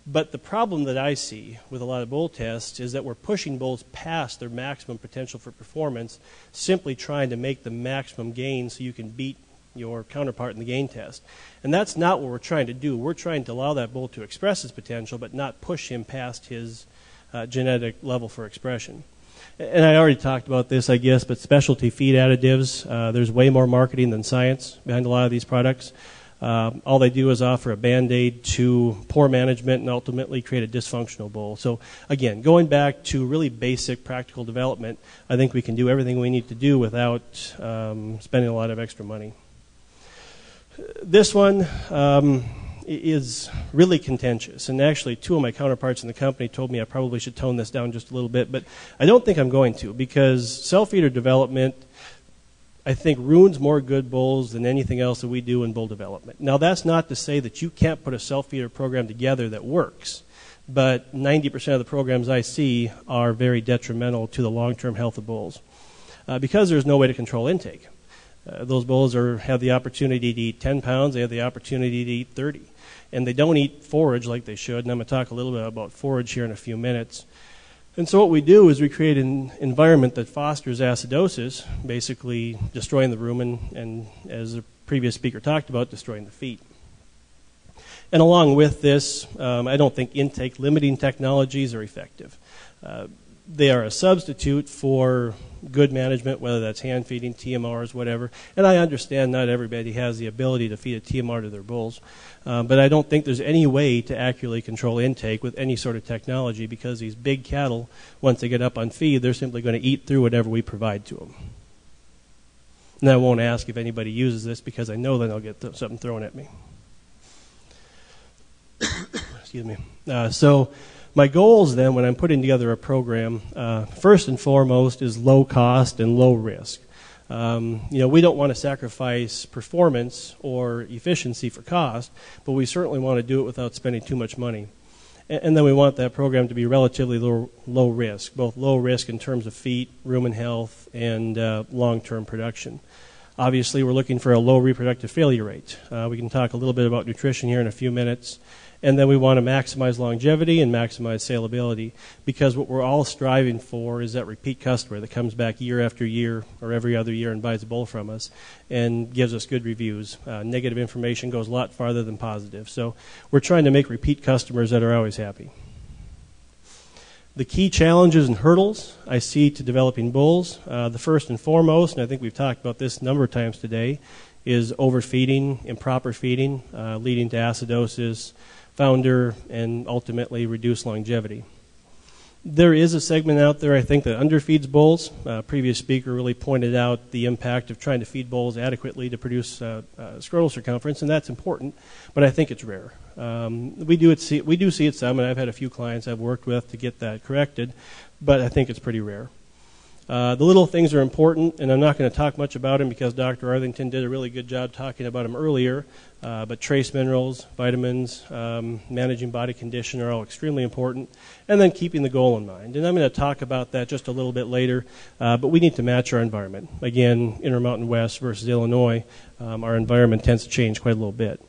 But the problem that I see with a lot of bull tests is that we're pushing bulls past their maximum potential for performance, simply trying to make the maximum gain so you can beat your counterpart in the gain test. And that's not what we're trying to do. We're trying to allow that bull to express his potential, but not push him past his genetic level for expression. And I already talked about this, I guess, but specialty feed additives, there's way more marketing than science behind a lot of these products. All they do is offer a Band-Aid to poor management and ultimately create a dysfunctional bull. So, again, going back to really basic practical development, I think we can do everything we need to do without spending a lot of extra money. This one is really contentious, and actually two of my counterparts in the company told me I probably should tone this down just a little bit, but I don't think I'm going to, because self-feeder development, I think, ruins more good bulls than anything else that we do in bull development. Now, that's not to say that you can't put a self-feeder program together that works, but 90% of the programs I see are very detrimental to the long-term health of bulls because there's no way to control intake. Those bulls have the opportunity to eat 10 pounds, they have the opportunity to eat 30. And they don't eat forage like they should, and I'm going to talk a little bit about forage here in a few minutes. And so what we do is we create an environment that fosters acidosis, basically destroying the rumen, and as the previous speaker talked about, destroying the feet. And along with this, I don't think intake limiting technologies are effective. They are a substitute for good management, whether that's hand feeding, TMRs, whatever. And I understand not everybody has the ability to feed a TMR to their bulls, but I don't think there's any way to accurately control intake with any sort of technology, because these big cattle, once they get up on feed, they're simply going to eat through whatever we provide to them. And I won't ask if anybody uses this, because I know then I'll get something thrown at me. Excuse me. So my goals then, when I'm putting together a program, first and foremost is low cost and low risk. We don't want to sacrifice performance or efficiency for cost, but we certainly want to do it without spending too much money. And then we want that program to be relatively low risk, both low risk in terms of feet, rumen health, and long-term production. Obviously, we're looking for a low reproductive failure rate. We can talk a little bit about nutrition here in a few minutes. And then we want to maximize longevity and maximize saleability, because what we're all striving for is that repeat customer that comes back year after year or every other year and buys a bull from us and gives us good reviews. Negative information goes a lot farther than positive. So we're trying to make repeat customers that are always happy. The key challenges and hurdles I see to developing bulls, the first and foremost, and I think we've talked about this a number of times today, is overfeeding, improper feeding, leading to acidosis, founder, and ultimately reduced longevity. There is a segment out there, I think, that underfeeds bulls. Previous speaker really pointed out the impact of trying to feed bulls adequately to produce scrotal circumference, and that's important, but I think it's rare. We do see it some, and I've had a few clients I've worked with to get that corrected, but I think it's pretty rare. The little things are important, and I'm not going to talk much about them because Dr. Arthington did a really good job talking about them earlier. But trace minerals, vitamins, managing body condition are all extremely important, and then keeping the goal in mind. And I'm going to talk about that just a little bit later, but we need to match our environment. Again, Intermountain West versus Illinois, our environment tends to change quite a little bit.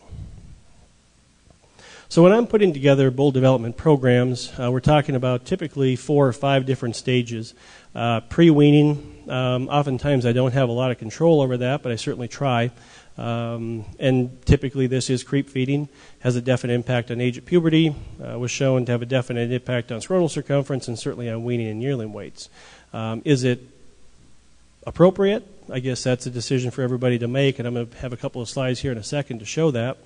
So when I'm putting together bull development programs, we're talking about typically 4 or 5 different stages. Pre-weaning, oftentimes I don't have a lot of control over that, but I certainly try. And typically this is creep feeding, has a definite impact on age at puberty, was shown to have a definite impact on scrotal circumference, and certainly on weaning and yearling weights. Is it appropriate? I guess that's a decision for everybody to make, and I'm going to have a couple of slides here in a second to show that.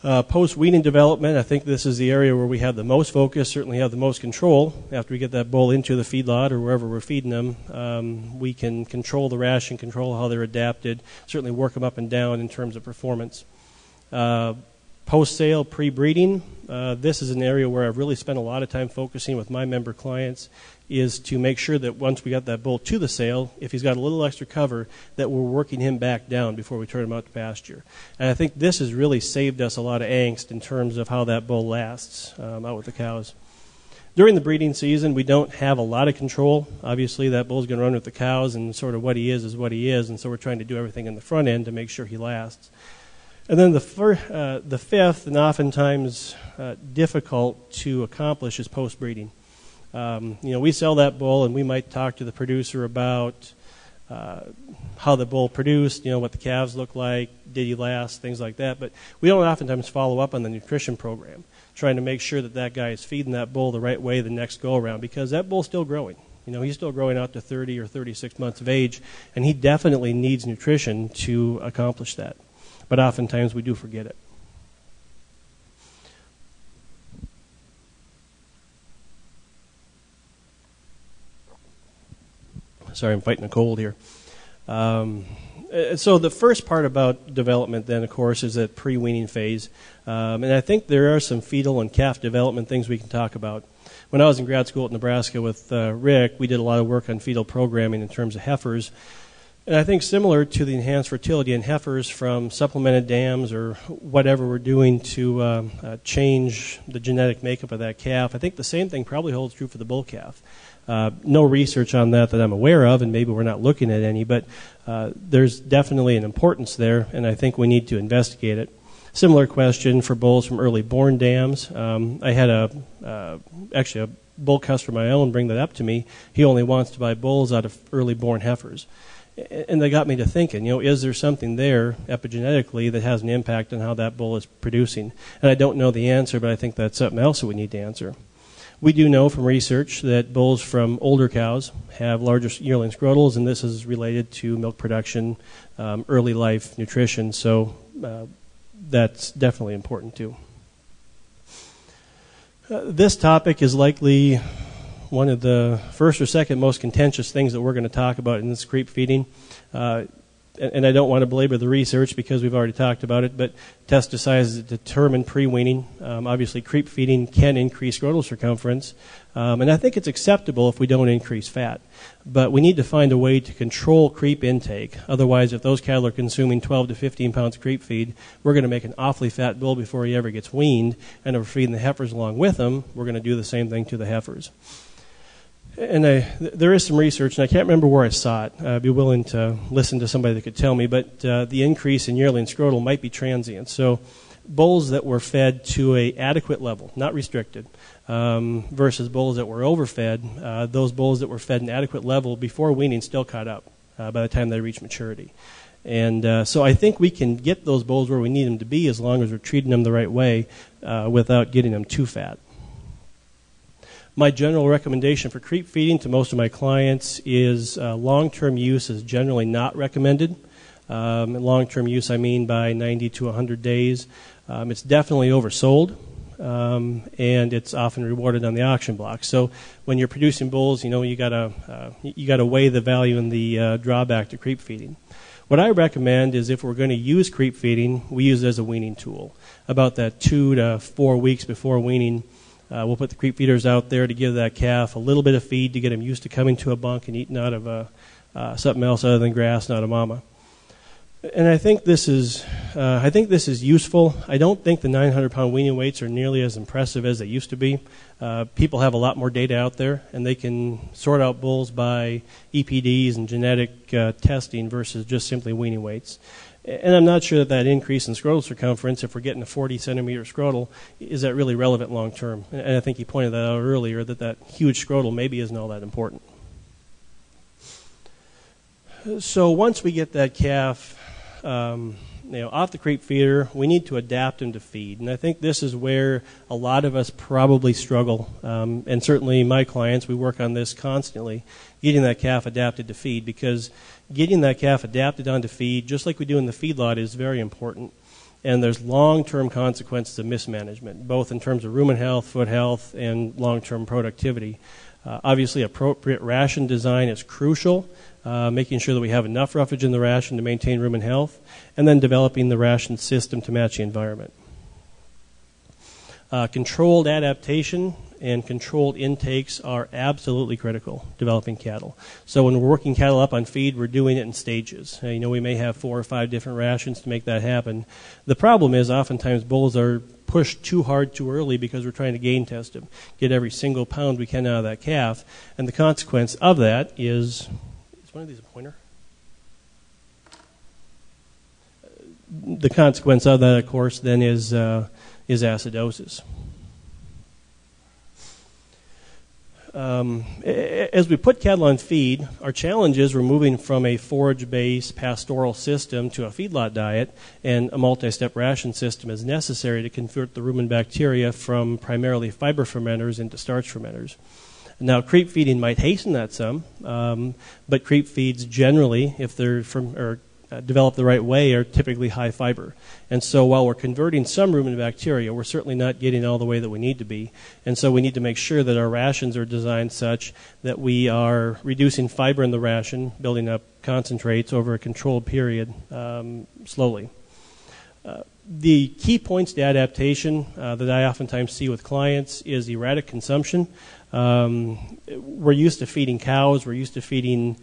Post-weaning development, I think this is the area where we have the most focus, certainly have the most control. After we get that bull into the feedlot or wherever we're feeding them, we can control the ration, control how they're adapted, certainly work them up and down in terms of performance. Post-sale, pre-breeding, this is an area where I've really spent a lot of time focusing with my member clients, is to make sure that once we got that bull to the sale, if he's got a little extra cover, that we're working him back down before we turn him out to pasture. And I think this has really saved us a lot of angst in terms of how that bull lasts out with the cows. During the breeding season, we don't have a lot of control. Obviously, that bull's going to run with the cows, and sort of what he is what he is, and so we're trying to do everything in the front end to make sure he lasts. And then the fifth, and oftentimes difficult to accomplish, is post-breeding. We sell that bull, and we might talk to the producer about how the bull produced, what the calves look like, did he last, things like that. But we don't oftentimes follow up on the nutrition program, trying to make sure that that guy is feeding that bull the right way the next go-around, because that bull's still growing. He's still growing out to 30 or 36 months of age, and he definitely needs nutrition to accomplish that. But oftentimes we do forget it. Sorry, I'm fighting a cold here. So the first part about development then, of course, is that pre-weaning phase. And I think there are some fetal and calf development things we can talk about. When I was in grad school at Nebraska with Rick, we did a lot of work on fetal programming in terms of heifers. And I think similar to the enhanced fertility in heifers from supplemented dams or whatever we're doing to change the genetic makeup of that calf, I think the same thing probably holds true for the bull calf. No research on that I'm aware of, and maybe we're not looking at any, but there's definitely an importance there, and I think we need to investigate it. Similar question for bulls from early born dams. I had actually a bull customer of my own bring that up to me. He only wants to buy bulls out of early born heifers. And they got me to thinking, is there something there epigenetically that has an impact on how that bull is producing? And I don't know the answer, but I think that's something else that we need to answer. We do know from research that bulls from older cows have larger yearling scrotals, and this is related to milk production, early life nutrition, so that's definitely important too. This topic is likely one of the first or second most contentious things that we're going to talk about in this creep feeding. And I don't want to belabor the research because we've already talked about it, but test sizes determine pre-weaning. Obviously, creep feeding can increase scrotal circumference, and I think it's acceptable if we don't increase fat. But we need to find a way to control creep intake. Otherwise, if those cattle are consuming 12 to 15 pounds creep feed, we're going to make an awfully fat bull before he ever gets weaned, and if we're feeding the heifers along with him, we're going to do the same thing to the heifers. And there is some research, and I can't remember where I saw it. I'd be willing to listen to somebody that could tell me, but the increase in yearling scrotal might be transient. So bulls that were fed to an adequate level, not restricted, versus bulls that were overfed, those bulls that were fed an adequate level before weaning still caught up by the time they reach maturity. And so I think we can get those bulls where we need them to be as long as we're treating them the right way without getting them too fat. My general recommendation for creep feeding to most of my clients is long-term use is generally not recommended. Long-term use I mean by 90 to 100 days. It's definitely oversold, and it's often rewarded on the auction block. So when you're producing bulls, you gotta weigh the value and the drawback to creep feeding. What I recommend is if we're going to use creep feeding, we use it as a weaning tool. About that 2 to 4 weeks before weaning, we'll put the creep feeders out there to give that calf a little bit of feed to get him used to coming to a bunk and eating out of something else other than grass, not a mama. And I think this is useful. I don't think the 900-pound weaning weights are nearly as impressive as they used to be. People have a lot more data out there, and they can sort out bulls by EPDs and genetic testing versus just simply weaning weights. And I'm not sure that increase in scrotal circumference, if we're getting a 40-centimeter scrotal, is that really relevant long term. And I think you pointed that out earlier, that huge scrotal maybe isn't all that important. So once we get that calf off the creep feeder, we need to adapt him to feed. And I think this is where a lot of us probably struggle. And certainly my clients, we work on this constantly, getting that calf adapted to feed, because getting that calf adapted onto feed, just like we do in the feedlot, is very important. And there's long-term consequences of mismanagement, both in terms of rumen health, foot health, and long-term productivity. Obviously, appropriate ration design is crucial, making sure that we have enough roughage in the ration to maintain rumen health, and then developing the ration system to match the environment. Controlled adaptation and controlled intakes are absolutely critical developing cattle. So when we're working cattle up on feed, we're doing it in stages. We may have 4 or 5 different rations to make that happen. The problem is oftentimes bulls are pushed too hard too early because we're trying to gain test them, get every single pound we can out of that calf, and the consequence of that is one of these a pointer? The consequence of that, of course, then is acidosis. As we put cattle on feed, our challenge is we're moving from a forage-based pastoral system to a feedlot diet, and a multi-step ration system is necessary to convert the rumen bacteria from primarily fiber fermenters into starch fermenters. Now, creep feeding might hasten that some, but creep feeds generally, if they're developed the right way, are typically high fiber. And so while we're converting some rumen bacteria, we're certainly not getting all the way that we need to be. And so we need to make sure that our rations are designed such that we are reducing fiber in the ration, building up concentrates over a controlled period slowly. The key points to adaptation that I oftentimes see with clients is erratic consumption. We're used to feeding cows. We're used to feeding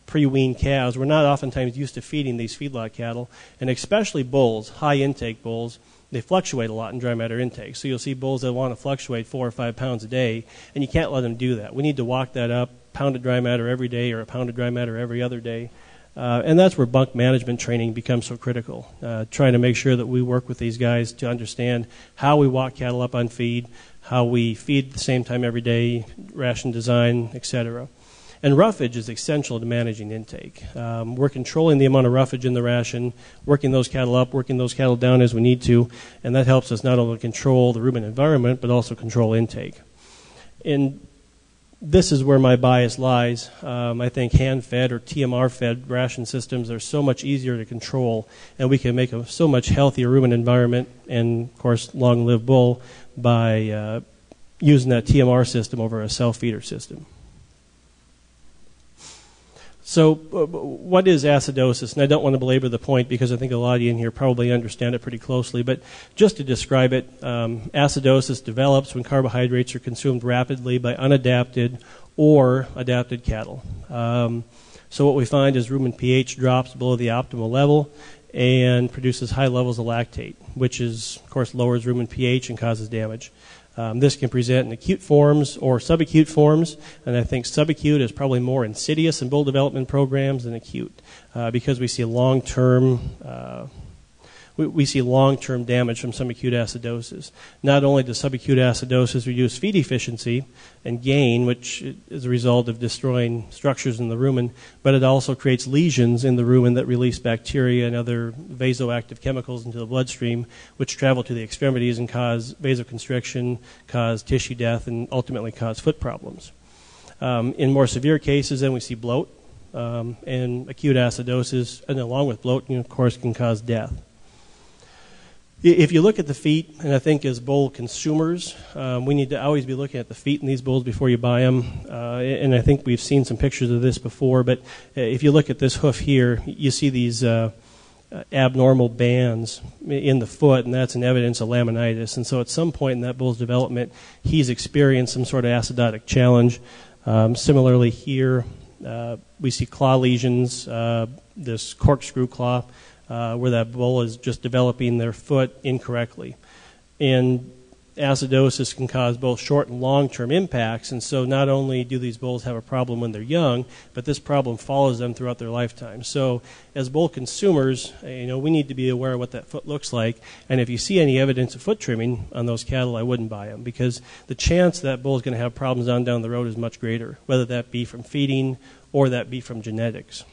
pre-weaned calves. We're not oftentimes used to feeding these feedlot cattle, and especially bulls, high intake bulls, they fluctuate a lot in dry matter intake. So you'll see bulls that want to fluctuate 4 or 5 pounds a day, and you can't let them do that. We need to walk that up, pound of dry matter every day or a pound of dry matter every other day. And that's where bunk management training becomes so critical, trying to make sure that we work with these guys to understand how we walk cattle up on feed, how we feed at the same time every day, ration design, etc. And roughage is essential to managing intake. We're controlling the amount of roughage in the ration, working those cattle up, working those cattle down as we need to, and that helps us not only control the rumen environment, but also control intake. And this is where my bias lies. I think hand-fed or TMR-fed ration systems are so much easier to control, and we can make a so much healthier rumen environment and, of course, long-lived bull by using that TMR system over a self-feeder system. So what is acidosis? And I don't want to belabor the point because I think a lot of you in here probably understand it pretty closely. But just to describe it, acidosis develops when carbohydrates are consumed rapidly by unadapted or adapted cattle. So what we find is rumen pH drops below the optimal level and produces high levels of lactate, which is, of course, lowers rumen pH and causes damage. This can present in acute forms or subacute forms, and I think subacute is probably more insidious in bull development programs than acute, because we see long-term damage from some acute acidosis. Not only does subacute acidosis reduce feed efficiency and gain, which is a result of destroying structures in the rumen, but it also creates lesions in the rumen that release bacteria and other vasoactive chemicals into the bloodstream, which travel to the extremities and cause vasoconstriction, cause tissue death, and ultimately cause foot problems. In more severe cases, then we see bloat, and acute acidosis, and along with bloat, of course, can cause death. If you look at the feet, and I think as bull consumers, we need to always be looking at the feet in these bulls before you buy them. And I think we've seen some pictures of this before, but if you look at this hoof here, you see these abnormal bands in the foot, and that's an evidence of laminitis. And so at some point in that bull's development, he's experienced some sort of acidotic challenge. Similarly here, we see claw lesions, this corkscrew claw, where that bull is just developing their foot incorrectly. And acidosis can cause both short and long-term impacts, and so not only do these bulls have a problem when they're young, but this problem follows them throughout their lifetime. So as bull consumers, we need to be aware of what that foot looks like, and if you see any evidence of foot trimming on those cattle, I wouldn't buy them, because the chance that bull is going to have problems on down the road is much greater, whether that be from feeding or that be from genetics.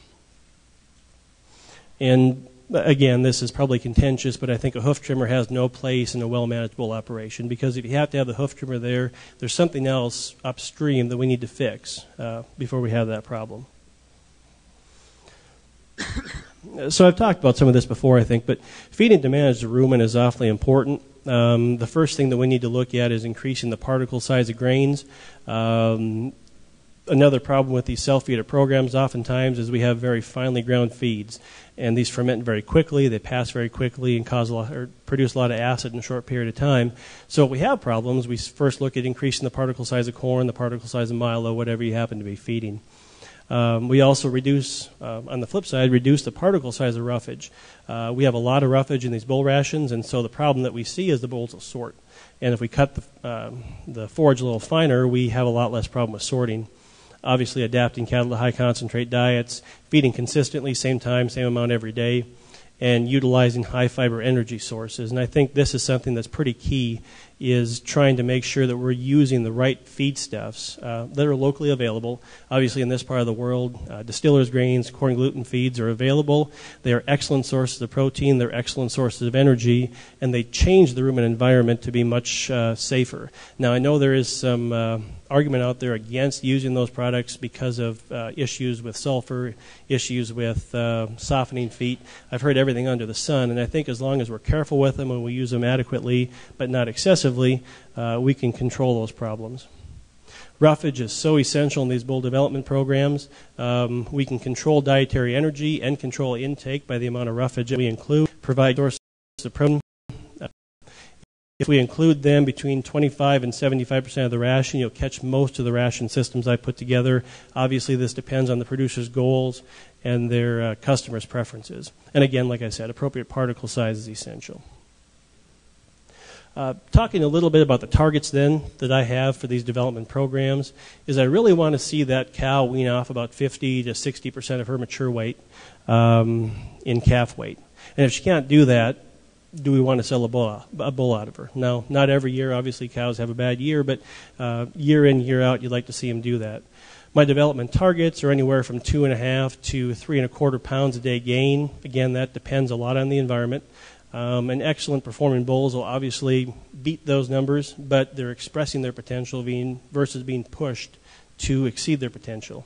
And again, this is probably contentious, but I think a hoof trimmer has no place in a well-managed bull operation, because if you have to have the hoof trimmer there, there's something else upstream that we need to fix before we have that problem. So I've talked about some of this before, I think, but feeding to manage the rumen is awfully important. The first thing that we need to look at is increasing the particle size of grains. Another problem with these self-feeder programs oftentimes is we have very finely ground feeds, and these ferment very quickly, they pass very quickly, and produce a lot of acid in a short period of time. So if we have problems, we first look at increasing the particle size of corn, the particle size of milo, whatever you happen to be feeding. We also reduce, on the flip side, reduce the particle size of roughage. We have a lot of roughage in these bull rations, and so the problem that we see is the bulls will sort. And if we cut the forage a little finer, we have a lot less problem with sorting. Obviously, adapting cattle to high-concentrate diets, feeding consistently, same time, same amount every day, and utilizing high-fiber energy sources. And I think this is something that's pretty key, is trying to make sure that we're using the right feedstuffs that are locally available. Obviously, in this part of the world, distillers' grains, corn gluten feeds are available. They are excellent sources of protein. They're excellent sources of energy, and they change the rumen environment to be much safer. Now, I know there is some argument out there against using those products because of issues with sulfur, issues with softening feet. I've heard everything under the sun, and I think as long as we're careful with them and we use them adequately but not excessively, we can control those problems. Roughage is so essential in these bull development programs. We can control dietary energy and control intake by the amount of roughage that we include, provide sources of protein. If we include them between 25 and 75% of the ration, you'll catch most of the ration systems I put together. Obviously, this depends on the producer's goals and their customers' preferences. And again, like I said, appropriate particle size is essential. Talking a little bit about the targets then that I have for these development programs is I really want to see that cow wean off about 50 to 60% of her mature weight in calf weight. And if she can't do that, do we want to sell a bull out of her? No, not every year. Obviously, cows have a bad year, but year in, year out, you'd like to see them do that. My development targets are anywhere from 2.5 to 3.25 pounds a day gain. Again, that depends a lot on the environment. And excellent performing bulls will obviously beat those numbers, but they're expressing their potential versus being pushed to exceed their potential.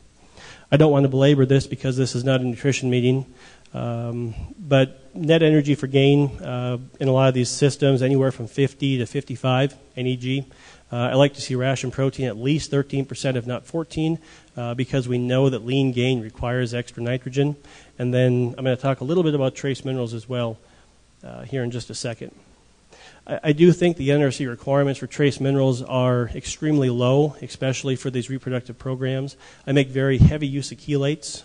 I don't want to belabor this because this is not a nutrition meeting, but net energy for gain in a lot of these systems, anywhere from 50 to 55 NEG. I like to see ration protein at least 13%, if not 14%, because we know that lean gain requires extra nitrogen. And then I'm going to talk a little bit about trace minerals as well here in just a second. I do think the NRC requirements for trace minerals are extremely low, especially for these reproductive programs. I make very heavy use of chelates.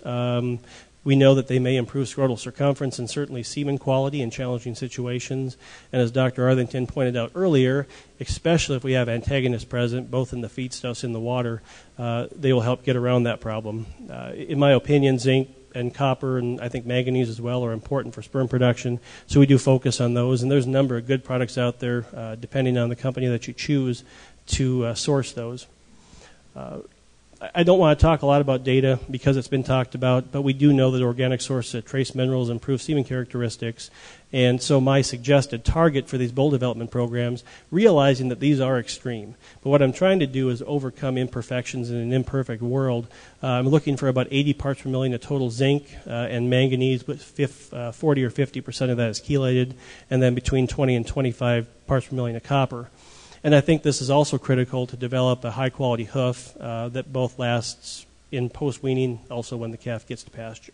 We know that they may improve scrotal circumference and certainly semen quality in challenging situations. And as Dr. Arthington pointed out earlier, especially if we have antagonists present, both in the feedstuffs and the water, they will help get around that problem. In my opinion, zinc and copper, and I think manganese as well, are important for sperm production. So we do focus on those. And there's a number of good products out there, depending on the company that you choose to source those. I don't want to talk a lot about data because it's been talked about, but we do know that organic sources of trace minerals improve semen characteristics. And so my suggested target for these bull development programs, realizing that these are extreme. But what I'm trying to do is overcome imperfections in an imperfect world. I'm looking for about 80 parts per million of total zinc and manganese, with 40 or 50% of that is chelated, and then between 20 and 25 parts per million of copper. And I think this is also critical to develop a high-quality hoof that both lasts in post-weaning, also when the calf gets to pasture.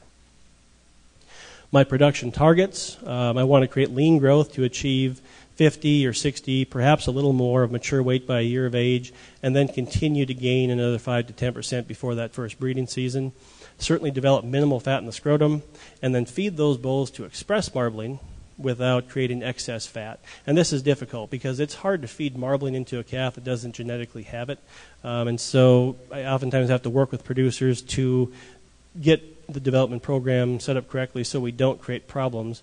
My production targets, I want to create lean growth to achieve 50 or 60, perhaps a little more of mature weight by a year of age, and then continue to gain another 5 to 10% before that first breeding season. Certainly develop minimal fat in the scrotum, and then feed those bulls to express marbling without creating excess fat. And this is difficult because it's hard to feed marbling into a calf that doesn't genetically have it. And so I oftentimes have to work with producers to get the development program set up correctly so we don't create problems.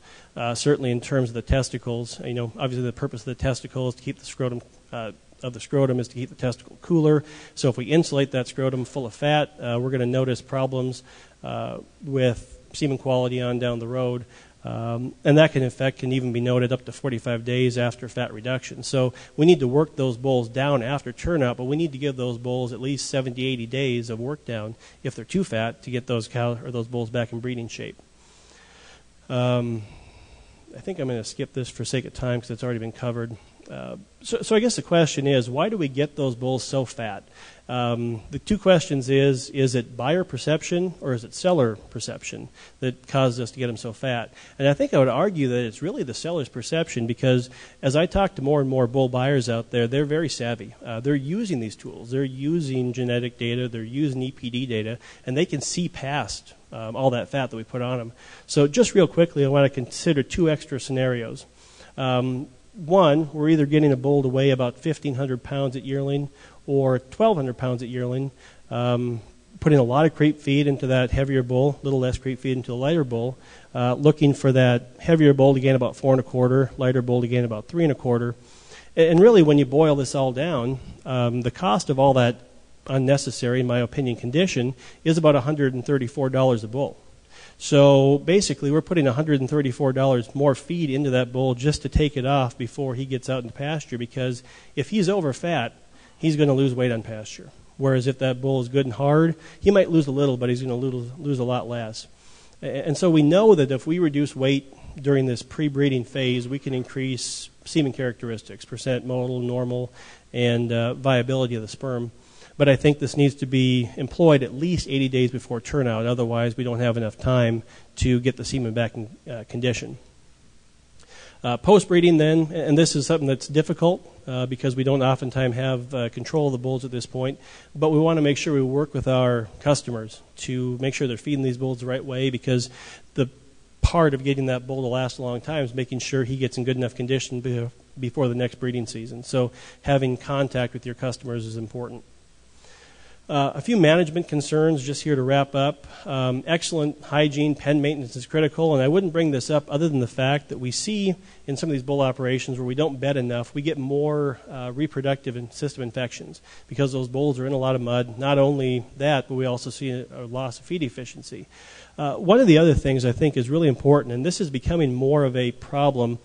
Certainly in terms of the testicles, obviously the purpose of the testicle is to keep the scrotum is to keep the testicle cooler. So if we insulate that scrotum full of fat, we're going to notice problems with semen quality on down the road. And that can even be noted up to 45 days after fat reduction. So we need to work those bulls down after turnout, but we need to give those bulls at least 70, 80 days of work down if they're too fat to get those those bulls back in breeding shape. I think I'm going to skip this for sake of time because it's already been covered. So I guess the question is, why do we get those bulls so fat? The two questions is it buyer perception or is it seller perception that causes us to get them so fat? And I think I would argue that it's really the seller's perception, because as I talk to more and more bull buyers out there, they're very savvy. They're using these tools. They're using genetic data. They're using EPD data, and they can see past all that fat that we put on them. So just real quickly, I want to consider two extra scenarios. One, we're either getting a bull to weigh about 1,500 pounds at yearling or 1,200 pounds at yearling, putting a lot of creep feed into that heavier bull, a little less creep feed into the lighter bull, looking for that heavier bull to gain about 4 1/4, lighter bull to gain about 3 1/4. And really, when you boil this all down, the cost of all that unnecessary, in my opinion, condition is about $134 a bull. So basically, we're putting $134 more feed into that bull just to take it off before he gets out into pasture, because if he's over fat, he's going to lose weight on pasture. Whereas if that bull is good and hard, he might lose a little, but he's going to lose a lot less. And so we know that if we reduce weight during this pre-breeding phase, we can increase semen characteristics, percent motile, normal, and viability of the sperm. But I think this needs to be employed at least 80 days before turnout. Otherwise, we don't have enough time to get the semen back in condition. Post-breeding then, and this is something that's difficult because we don't oftentimes have control of the bulls at this point, but we want to make sure we work with our customers to make sure they're feeding these bulls the right way, because the part of getting that bull to last a long time is making sure he gets in good enough condition before the next breeding season. So having contact with your customers is important. A few management concerns just here to wrap up. Excellent hygiene, pen maintenance is critical, and I wouldn't bring this up other than the fact that we see in some of these bull operations where we don't bed enough, we get more reproductive system infections because those bulls are in a lot of mud. Not only that, but we also see a loss of feed efficiency. One of the other things I think is really important, and this is becoming more of a problem,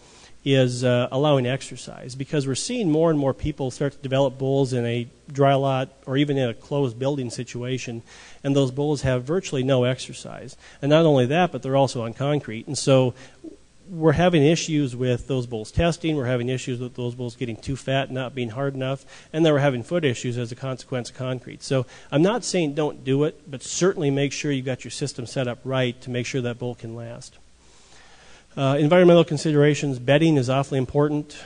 is allowing exercise, because we're seeing more and more people start to develop bulls in a dry lot or even in a closed building situation, and those bulls have virtually no exercise. And not only that, but they're also on concrete. And so we're having issues with those bulls testing, we're having issues with those bulls getting too fat, not being hard enough, and then we're having foot issues as a consequence of concrete. So I'm not saying don't do it, but certainly make sure you've got your system set up right to make sure that bull can last. Environmental considerations, bedding is awfully important.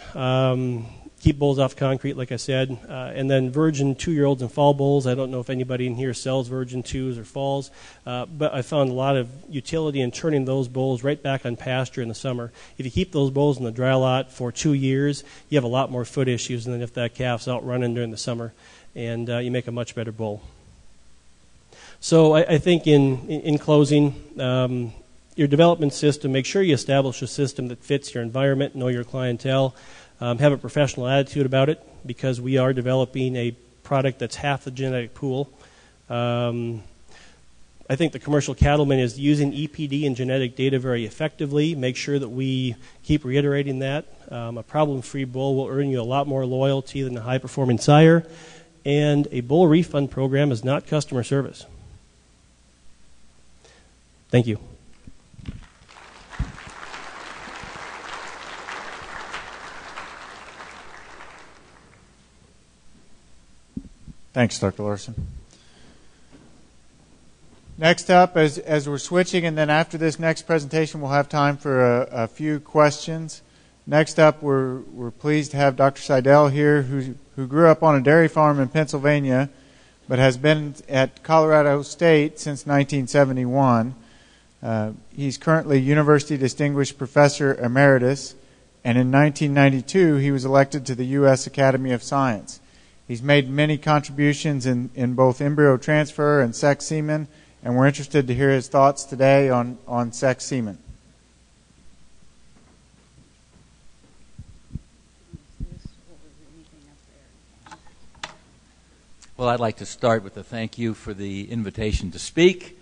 keep bulls off concrete, like I said. And then virgin 2-year-olds and fall bulls. I don't know if anybody in here sells virgin 2s or falls, but I found a lot of utility in turning those bulls right back on pasture in the summer. If you keep those bulls in the dry lot for 2 years, you have a lot more foot issues than if that calf's out running during the summer, and you make a much better bull. So I think in closing, your development system, make sure you establish a system that fits your environment, know your clientele, have a professional attitude about it, because we are developing a product that's half the genetic pool. I think the commercial cattleman is using EPD and genetic data very effectively. Make sure that we keep reiterating that. A problem-free bull will earn you a lot more loyalty than a high-performing sire. And a bull refund program is not customer service. Thank you. Thanks, Dr. Larson. Next up, as we're switching, and then after this next presentation, we'll have time for a few questions. Next up, we're pleased to have Dr. Seidel here, who grew up on a dairy farm in Pennsylvania, but has been at Colorado State since 1971. He's currently University Distinguished Professor Emeritus, and in 1992, he was elected to the U.S. Academy of Science. He's made many contributions in both embryo transfer and sex semen, and we're interested to hear his thoughts today on sex semen. Well, I'd like to start with a thank you for the invitation to speak,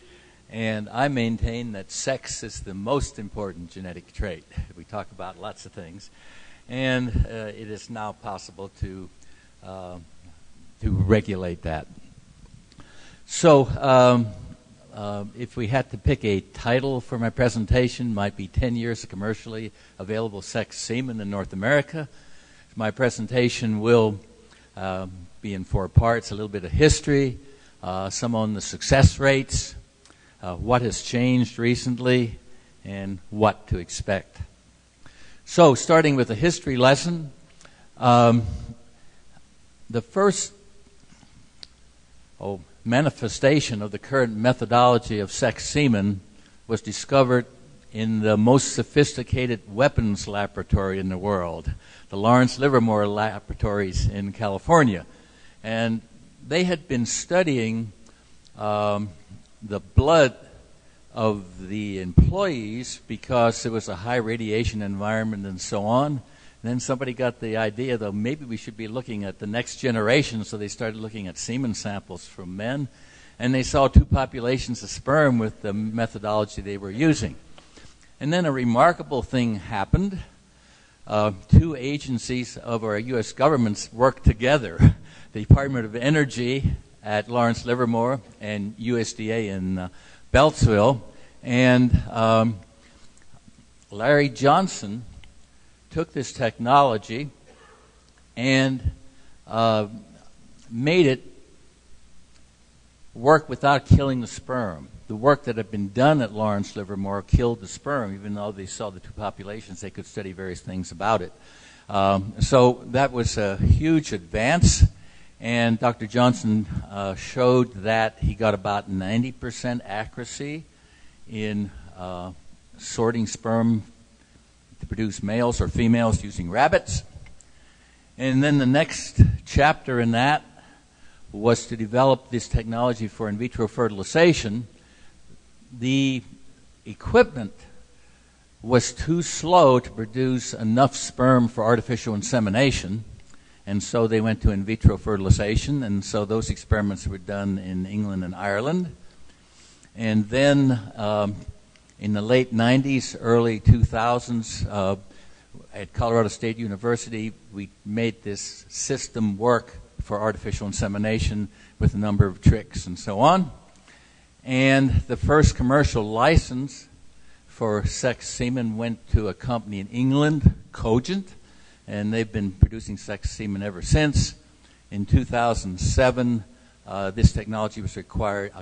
and I maintain that sex is the most important genetic trait. We talk about lots of things, and it is now possible to regulate that. So if we had to pick a title for my presentation, it might be 10 years of commercially available sex semen in North America. My presentation will be in 4 parts: a little bit of history, some on the success rates, what has changed recently, and what to expect. So starting with a history lesson, the first manifestation of the current methodology of sex semen was discovered in the most sophisticated weapons laboratory in the world, the Lawrence Livermore Laboratories in California. And they had been studying the blood of the employees because it was a high radiation environment and so on. And then somebody got the idea, though, maybe we should be looking at the next generation, so they started looking at semen samples from men, and they saw 2 populations of sperm with the methodology they were using. And then a remarkable thing happened. 2 agencies of our U.S. governments worked together, the Department of Energy at Lawrence Livermore and USDA in Beltsville, and Larry Johnson took this technology and made it work without killing the sperm. The work that had been done at Lawrence Livermore killed the sperm. Even though they saw the 2 populations, they could study various things about it. So that was a huge advance, and Dr. Johnson showed that he got about 90% accuracy in sorting sperm to produce males or females using rabbits. And then the next chapter in that was to develop this technology for in vitro fertilization. The equipment was too slow to produce enough sperm for artificial insemination, and so they went to in vitro fertilization, and so those experiments were done in England and Ireland. And then in the late 90s, early 2000s, at Colorado State University, we made this system work for artificial insemination with a number of tricks and so on. And the first commercial license for sex semen went to a company in England, Cogent, and they've been producing sex semen ever since. In 2007, this technology was acquired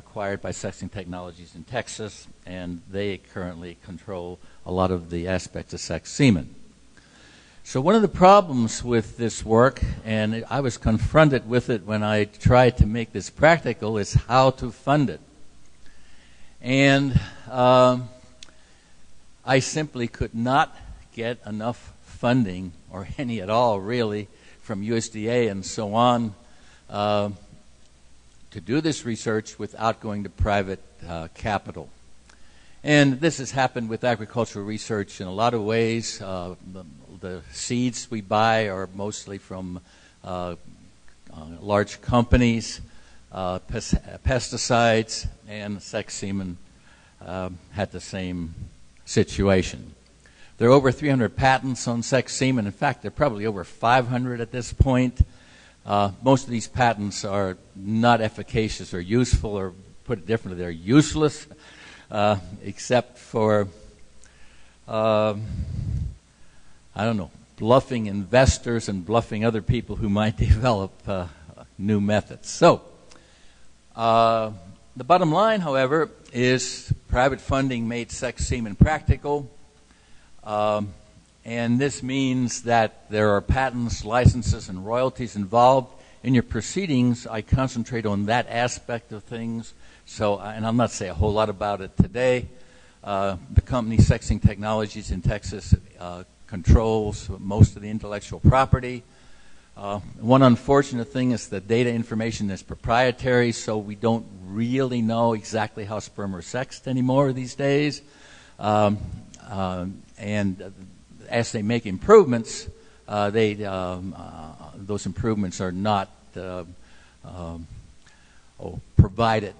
by Sexing Technologies in Texas, and they currently control a lot of the aspects of sex semen. So one of the problems with this work, and I was confronted with it when I tried to make this practical, is how to fund it. And I simply could not get enough funding, or any at all really, from USDA and so on, to do this research without going to private capital. And this has happened with agricultural research in a lot of ways. The seeds we buy are mostly from large companies. Pesticides and sex semen had the same situation. There are over 300 patents on sex semen. In fact, there are probably over 500 at this point. Most of these patents are not efficacious or useful, or put it differently, they're useless, except for, bluffing investors and bluffing other people who might develop new methods. So, the bottom line, however, is private funding made sex semen practical. And this means that there are patents, licenses, and royalties involved. In your proceedings, I concentrate on that aspect of things. So, and I'll not say a whole lot about it today. The company Sexing Technologies in Texas controls most of the intellectual property. One unfortunate thing is the data information is proprietary, so we don't really know exactly how sperm are sexed anymore these days. And as they make improvements, those improvements are not provided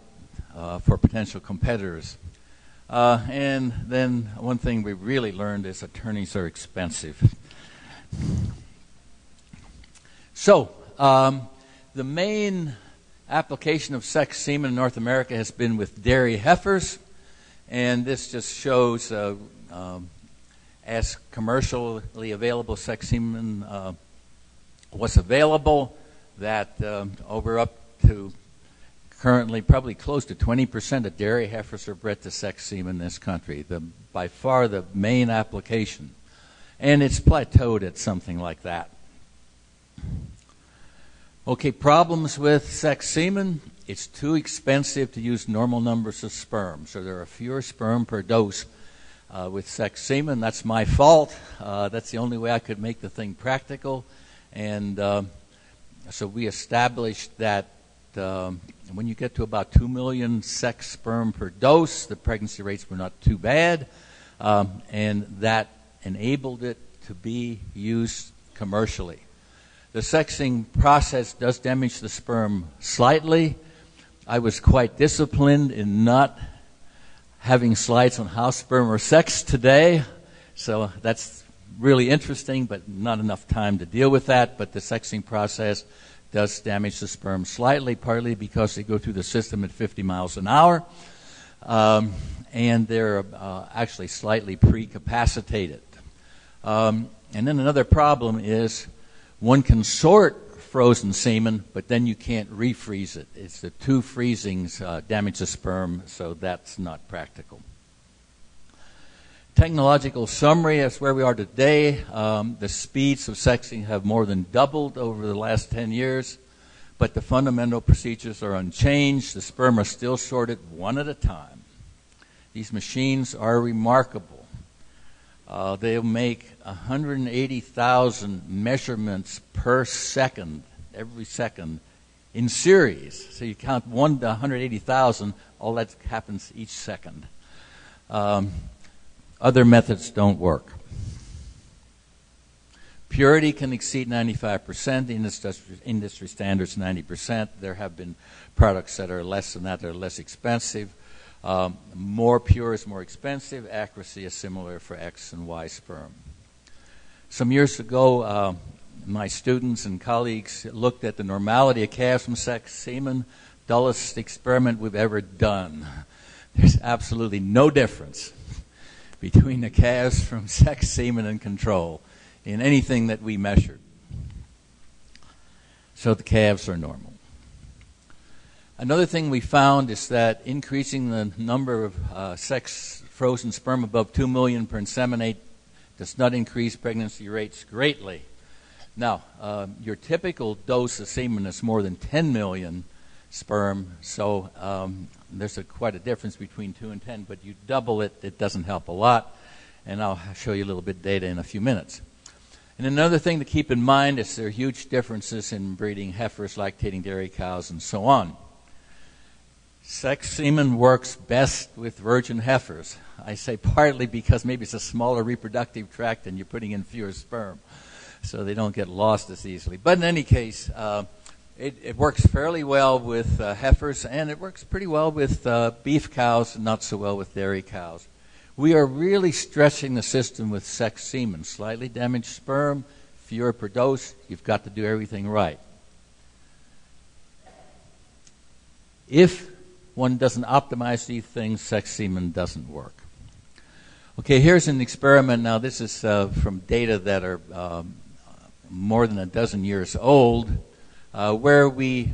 for potential competitors. And then one thing we really learned is attorneys are expensive. So, the main application of sex semen in North America has been with dairy heifers, and this just shows as commercially available sex semen was available, that over up to currently probably close to 20% of dairy heifers are bred to sex semen in this country, by far the main application. And it's plateaued at something like that. Okay, problems with sex semen. It's too expensive to use normal numbers of sperm, so there are fewer sperm per dose with sex semen. That's my fault. That's the only way I could make the thing practical. And so we established that when you get to about 2 million sex sperm per dose, the pregnancy rates were not too bad, and that enabled it to be used commercially. The sexing process does damage the sperm slightly. I was quite disciplined in not having slides on how sperm are sexed today, so that's really interesting, but not enough time to deal with that. But the sexing process does damage the sperm slightly, partly because they go through the system at 50 miles an hour, and they're actually slightly precapacitated. And then another problem is one can sort frozen semen, but then you can't refreeze it. It's the two freezings damage the sperm, so that's not practical. Technological summary is where we are today. The speeds of sexing have more than doubled over the last 10 years, but the fundamental procedures are unchanged. The sperm are still sorted one at a time. These machines are remarkable. They'll make 180,000 measurements per second, every second, in series. So you count 1 to 180,000, all that happens each second. Other methods don't work. Purity can exceed 95%. The industry standard is 90%. There have been products that are less than that, that are less expensive. More pure is more expensive. Accuracy is similar for X and Y sperm. Some years ago, my students and colleagues looked at the normality of calves from sex semen. Dullest experiment we've ever done. There's absolutely no difference between the calves from sex semen and control in anything that we measured. So the calves are normal. Another thing we found is that increasing the number of sex frozen sperm above 2 million per inseminate Does not increase pregnancy rates greatly. Now, your typical dose of semen is more than 10 million sperm, so there's quite a difference between 2 and 10, but you double it, it doesn't help a lot, and I'll show you a little bit of data in a few minutes. And another thing to keep in mind is there are huge differences in breeding heifers, lactating dairy cows, and so on. Sex semen works best with virgin heifers. I say partly because maybe it's a smaller reproductive tract and you're putting in fewer sperm, so they don't get lost as easily. But in any case, it works fairly well with heifers, and it works pretty well with beef cows, and not so well with dairy cows. We are really stretching the system with sex semen. Slightly damaged sperm, fewer per dose. You've got to do everything right. If one doesn't optimize these things, sex semen doesn't work. Okay, here's an experiment. Now, this is from data that are more than a dozen years old, where we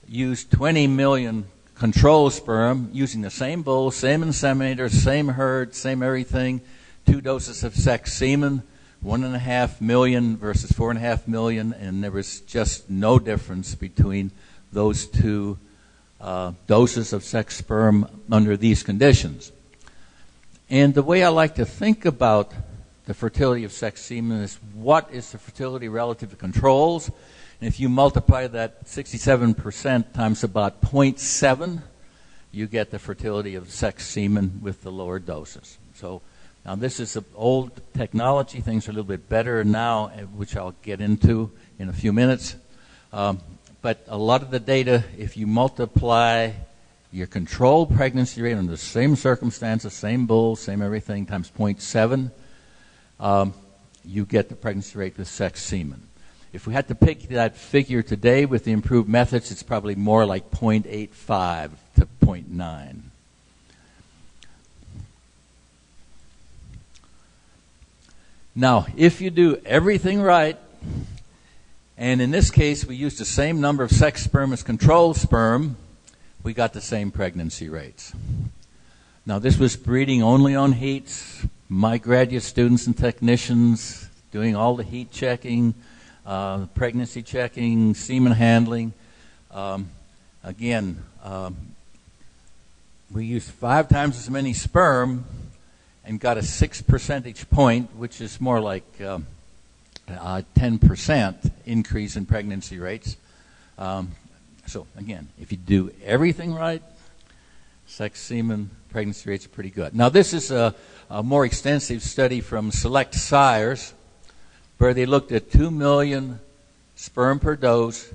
used 20 million control sperm using the same bull, same inseminator, same herd, same everything, 2 doses of sex semen, 1.5 million versus 4.5 million, and there was just no difference between those 2 doses of sex sperm under these conditions. And the way I like to think about the fertility of sex semen is what is the fertility relative to controls? And if you multiply that 67% times about 0.7, you get the fertility of sex semen with the lower doses. So now this is an old technology. Things are a little bit better now, which I'll get into in a few minutes. But a lot of the data, if you multiply your control pregnancy rate under the same circumstances, same bull, same everything, times 0.7, you get the pregnancy rate with sex semen. If we had to pick that figure today with the improved methods, it's probably more like 0.85 to 0.9. Now, if you do everything right, and in this case we used the same number of sex sperm as control sperm, we got the same pregnancy rates. Now, this was breeding only on heats. My graduate students and technicians doing all the heat checking, pregnancy checking, semen handling. Again, we used 5 times as many sperm and got a 6 percentage point, which is more like 10% increase in pregnancy rates. So again, if you do everything right, sex semen pregnancy rates are pretty good. Now, this is a more extensive study from Select Sires, where they looked at 2 million sperm per dose,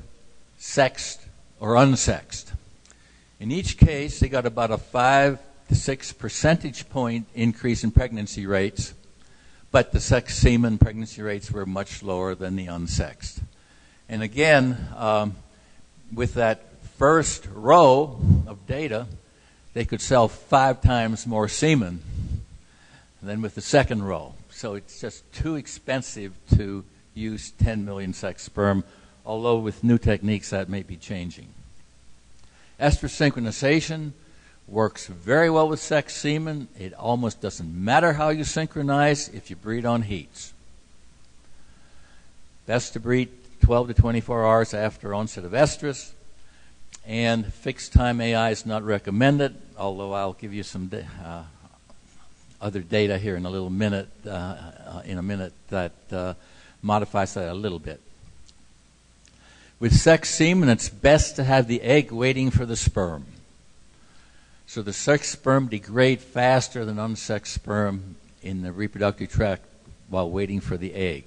sexed or unsexed. In each case, they got about a 5 to 6 percentage point increase in pregnancy rates, but the sex semen pregnancy rates were much lower than the unsexed. And again, with that first row of data, they could sell 5 times more semen than with the second row. So it's just too expensive to use 10 million sex sperm, although with new techniques that may be changing. Estrus synchronization works very well with sex semen. It almost doesn't matter how you synchronize if you breed on heats. Best to breed 12 to 24 hours after onset of estrus, and fixed time AI is not recommended, although I'll give you some other data here in a little minute, that modifies that a little bit. With sex semen, it's best to have the egg waiting for the sperm. So the sex sperm degrade faster than unsexed sperm in the reproductive tract while waiting for the egg.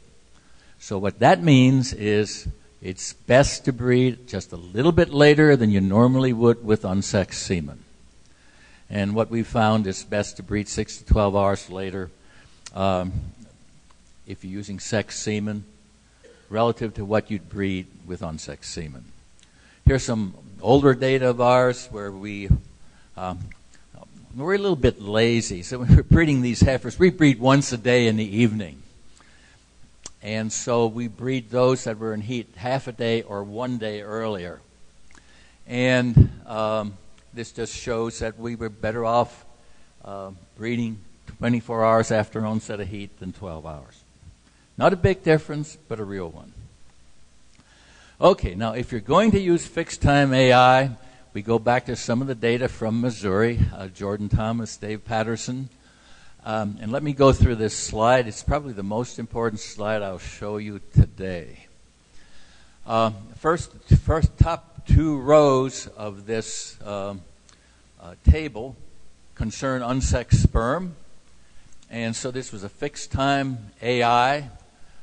So what that means is it's best to breed just a little bit later than you normally would with unsexed semen. And what we found is best to breed 6 to 12 hours later if you're using sex semen relative to what you'd breed with unsexed semen. Here's some older data of ours where we're a little bit lazy. So when we're breeding these heifers, we breed once a day in the evening. And so we breed those that were in heat half a day or 1 day earlier. And this just shows that we were better off breeding 24 hours after onset of heat than 12 hours. Not a big difference, but a real one. Okay, now if you're going to use fixed-time AI, we go back to some of the data from Missouri, Jordan Thomas, Dave Patterson. And let me go through this slide. It's probably the most important slide I'll show you today. First top two rows of this table concern unsexed sperm. And so this was a fixed-time AI.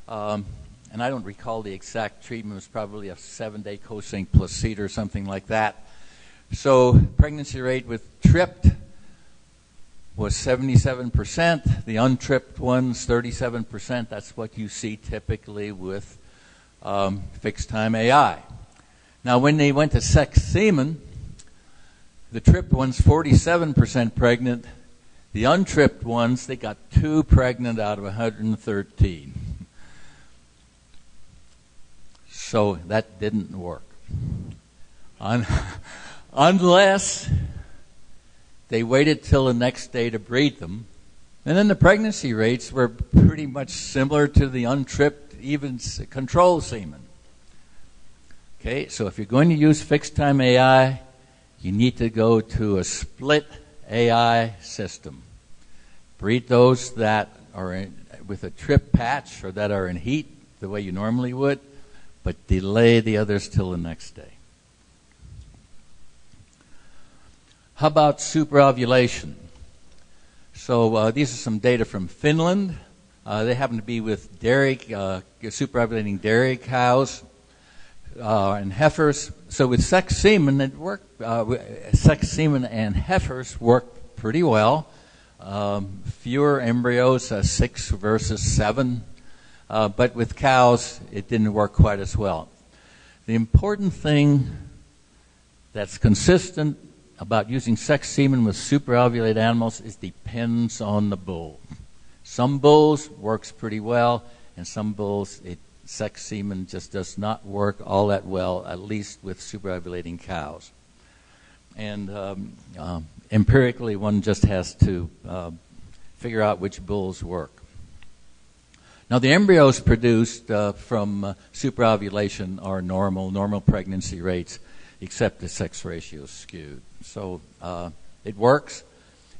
And I don't recall the exact treatment. It was probably a 7-day co-sync plus seed or something like that. So pregnancy rate with tripped was 77%. The untripped ones, 37%. That's what you see typically with fixed-time AI. Now, when they went to sex semen, the tripped ones, 47% pregnant. The untripped ones, they got 2 pregnant out of 113. So that didn't work. Unless they waited till the next day to breed them. And then the pregnancy rates were pretty much similar to the untripped, even control semen. Okay, so if you're going to use fixed-time AI, you need to go to a split AI system. Breed those that are with a trip patch or that are in heat the way you normally would, but delay the others till the next day. How about superovulation? So these are some data from Finland. They happen to be with dairy, superovulating dairy cows and heifers. So with sex semen, it worked. Sex semen and heifers worked pretty well. Fewer embryos, 6 versus 7. But with cows, it didn't work quite as well. The important thing that's consistent about using sex semen with superovulated animals is depends on the bull. Some bulls works pretty well, and some bulls, sex semen just does not work all that well, at least with superovulating cows. And empirically, one just has to figure out which bulls work. Now, the embryos produced from superovulation are normal pregnancy rates, except the sex ratio is skewed. So it works.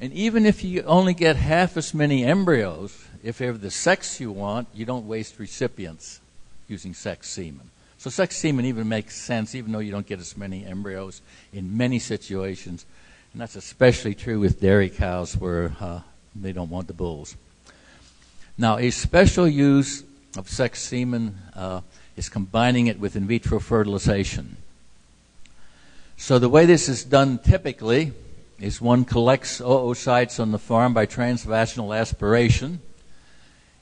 And even if you only get half as many embryos, if you have the sex you want, you don't waste recipients using sex semen. So sex semen even makes sense, even though you don't get as many embryos in many situations. And that's especially true with dairy cows where they don't want the bulls. Now, a special use of sex semen is combining it with in vitro fertilization. So the way this is done typically is one collects oocytes on the farm by transvaginal aspiration,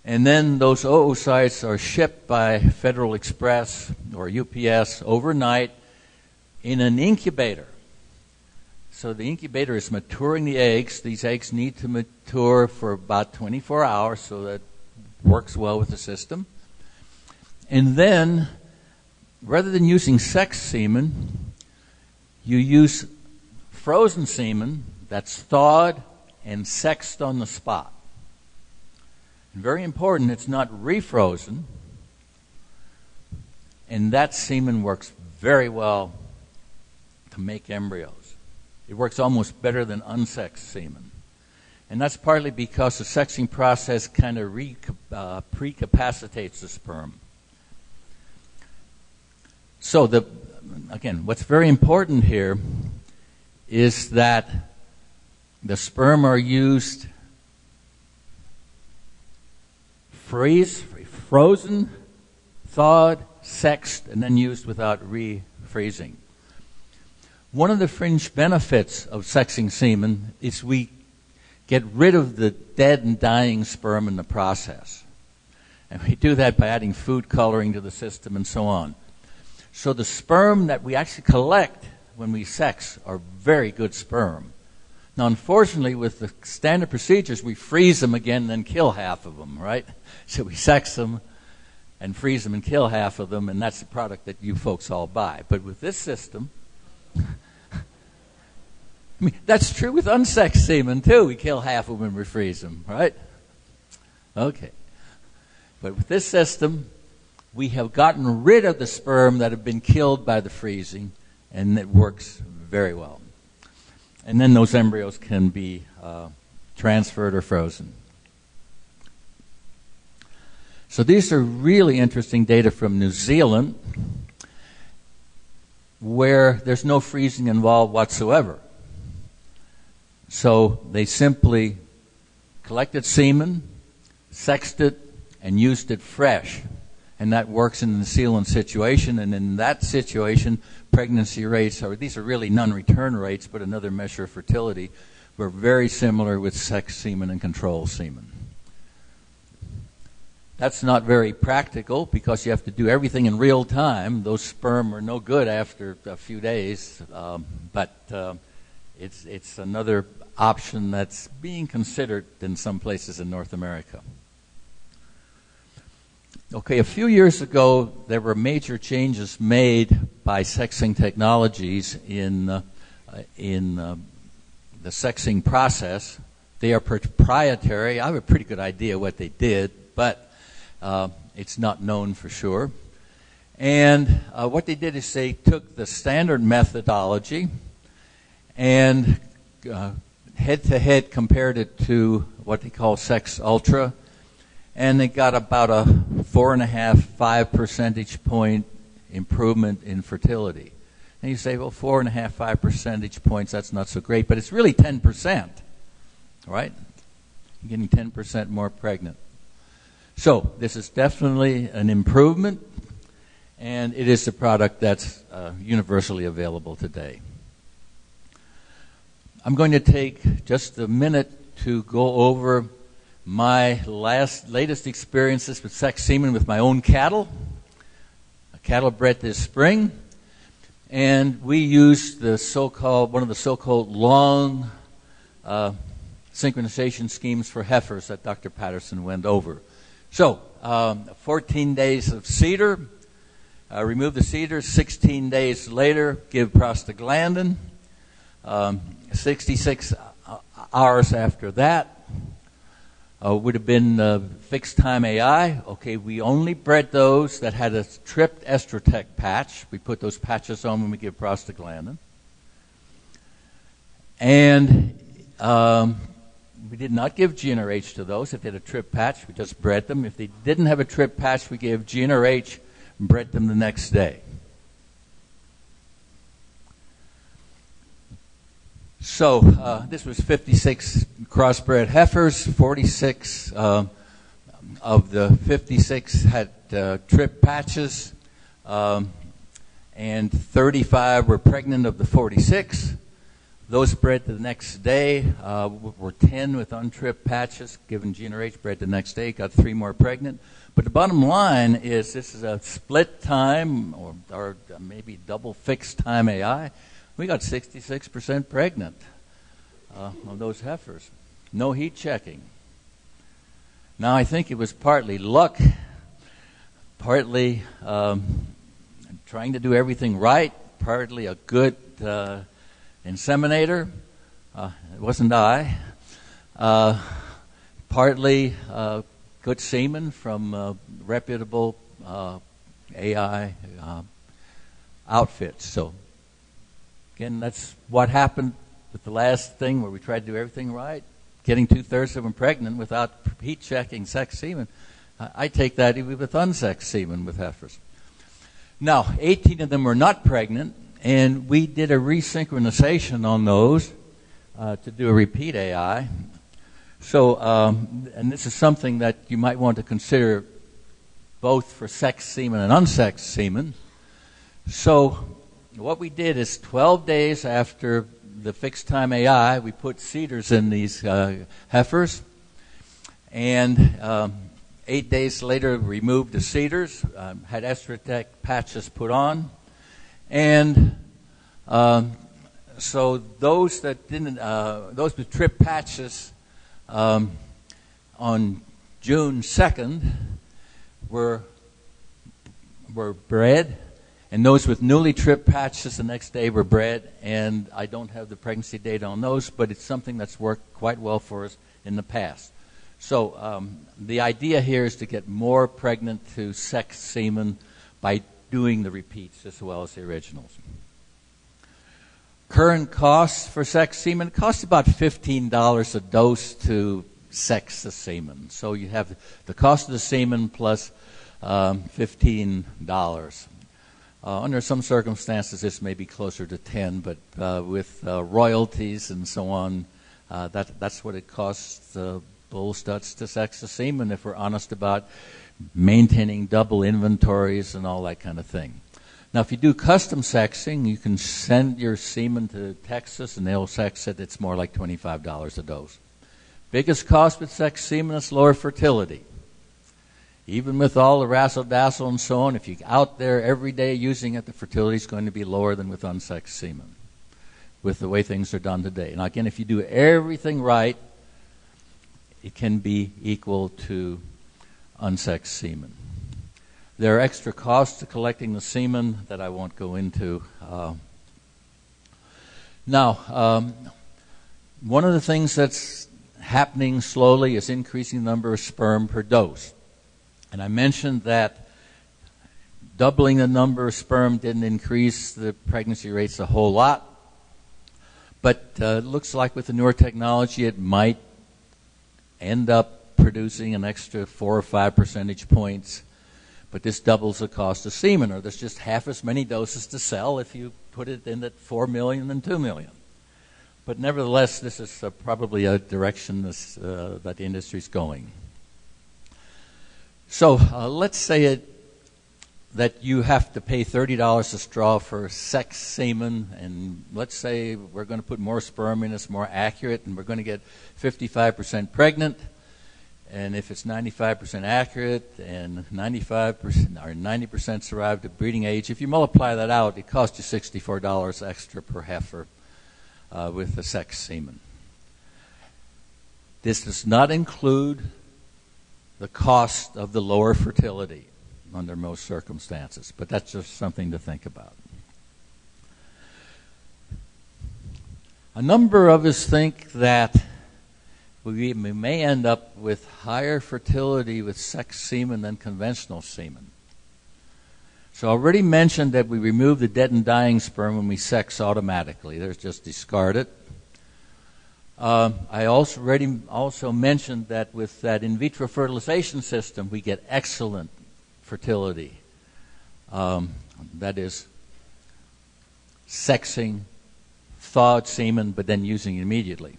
and then those oocytes are shipped by Federal Express or UPS overnight in an incubator. So the incubator is maturing the eggs. These eggs need to mature for about 24 hours, so that works well with the system. And then, rather than using sex semen, you use frozen semen that's thawed and sexed on the spot. And very important, it's not refrozen. And that semen works very well to make embryos. It works almost better than unsexed semen. And that's partly because the sexing process kind of precapacitates the sperm. So again, what's very important here is that the sperm are used frozen, thawed, sexed, and then used without refreezing. One of the fringe benefits of sexing semen is we get rid of the dead and dying sperm in the process. And we do that by adding food coloring to the system and so on. So the sperm that we actually collect when we sex are very good sperm. Now, unfortunately, with the standard procedures, we freeze them again and then kill half of them, right? So we sex them and freeze them and kill half of them, and that's the product that you folks all buy. But with this system, I mean, that's true with unsexed semen, too. We kill half of them when we freeze them, right? Okay. But with this system, we have gotten rid of the sperm that have been killed by the freezing, and it works very well. And then those embryos can be transferred or frozen. So these are really interesting data from New Zealand, where there's no freezing involved whatsoever. So they simply collected semen, sexed it, and used it fresh. And that works in the New Zealand situation. And in that situation, pregnancy rates, these are really non-return rates, but another measure of fertility, were very similar with sexed semen and control semen. That's not very practical because you have to do everything in real time. Those sperm are no good after a few days, but it's another option that's being considered in some places in North America. Okay, a few years ago, there were major changes made by sexing technologies in the sexing process. They are proprietary. I have a pretty good idea what they did, but it's not known for sure. And what they did is they took the standard methodology and head-to-head compared it to what they call Sex Ultra, and they got about a 4.5–5 percentage point improvement in fertility. And you say, well, 4.5–5 percentage points, that's not so great, but it's really 10%, right? You're getting 10% more pregnant. So this is definitely an improvement, and it is a product that's universally available today. I'm going to take just a minute to go over my latest experiences with sexed semen with my own cattle. A cattle bred this spring, and we used one of the so-called long synchronization schemes for heifers that Dr. Patterson went over. So, 14 days of cedar, remove the cedar. 16 days later, give prostaglandin. 66 hours after that would have been fixed time AI. Okay, we only bred those that had a tripped estrotech patch. We put those patches on when we give prostaglandin. And we did not give GnRH to those. If they had a trip patch, we just bred them. If they didn't have a trip patch, we gave GnRH and bred them the next day. So this was 56 crossbred heifers. 46 of the 56 had trip patches, and 35 were pregnant of the 46. Those bred the next day were 10 with untripped patches, given GnRH, bred the next day, got 3 more pregnant. But the bottom line is this is a split time or maybe double fixed time AI. We got 66% pregnant of those heifers. No heat checking. Now, I think it was partly luck, partly trying to do everything right, partly a good inseminator. It wasn't I. Partly good semen from reputable AI outfits. So, again, that's what happened with the last thing where we tried to do everything right, getting 2/3 of them pregnant without heat checking sexed semen. I take that even with unsexed semen with heifers. Now, 18 of them were not pregnant, and we did a resynchronization on those to do a repeat AI. So, and this is something that you might want to consider both for sexed semen and unsexed semen. So, what we did is 12 days after the fixed time AI, we put cedars in these heifers, and 8 days later removed the cedars, had estrotech patches put on, and so those that didn't, those with trip patches on June 2nd were bred, And those with newly tripped patches the next day were bred, and I don't have the pregnancy data on those, but it's something that's worked quite well for us in the past. So the idea here is to get more pregnant to sex semen by doing the repeats as well as the originals. Current costs for sex semen, it costs about $15 a dose to sex the semen. So you have the cost of the semen plus $15. Under some circumstances, this may be closer to 10, but with royalties and so on, that's what it costs bull studs to sex the semen, if we're honest about maintaining double inventories and all that kind of thing. Now, if you do custom sexing, you can send your semen to Texas and they'll sex it. It's more like $25 a dose. Biggest cost with sex semen is lower fertility. Even with all the razzle-dazzle and so on, if you're out there every day using it, the fertility is going to be lower than with unsexed semen, with the way things are done today. Now, again, if you do everything right, it can be equal to unsexed semen. There are extra costs to collecting the semen that I won't go into. Now, one of the things that's happening slowly is increasing the number of sperm per dose. And I mentioned that doubling the number of sperm didn't increase the pregnancy rates a whole lot. But it looks like with the newer technology, it might end up producing an extra 4 or 5 percentage points. But this doubles the cost of semen, or there's just half as many doses to sell if you put it in at 4 million and 2 million. But nevertheless, this is probably a direction that the industry is going. So let's say that you have to pay $30 a straw for sex semen, and let's say we're going to put more sperm in, it's more accurate, and we're going to get 55% pregnant. And if it's 95% accurate and 95% or 90% survived at breeding age, if you multiply that out, it costs you $64 extra per heifer with the sex semen. This does not include the cost of the lower fertility under most circumstances, but that's just something to think about. A number of us think that we may end up with higher fertility with sex semen than conventional semen. So I already mentioned that we remove the dead and dying sperm when we sex automatically. There's just discard it. I also mentioned that with that in vitro fertilization system, we get excellent fertility. That is, sexing thawed semen, but then using it immediately.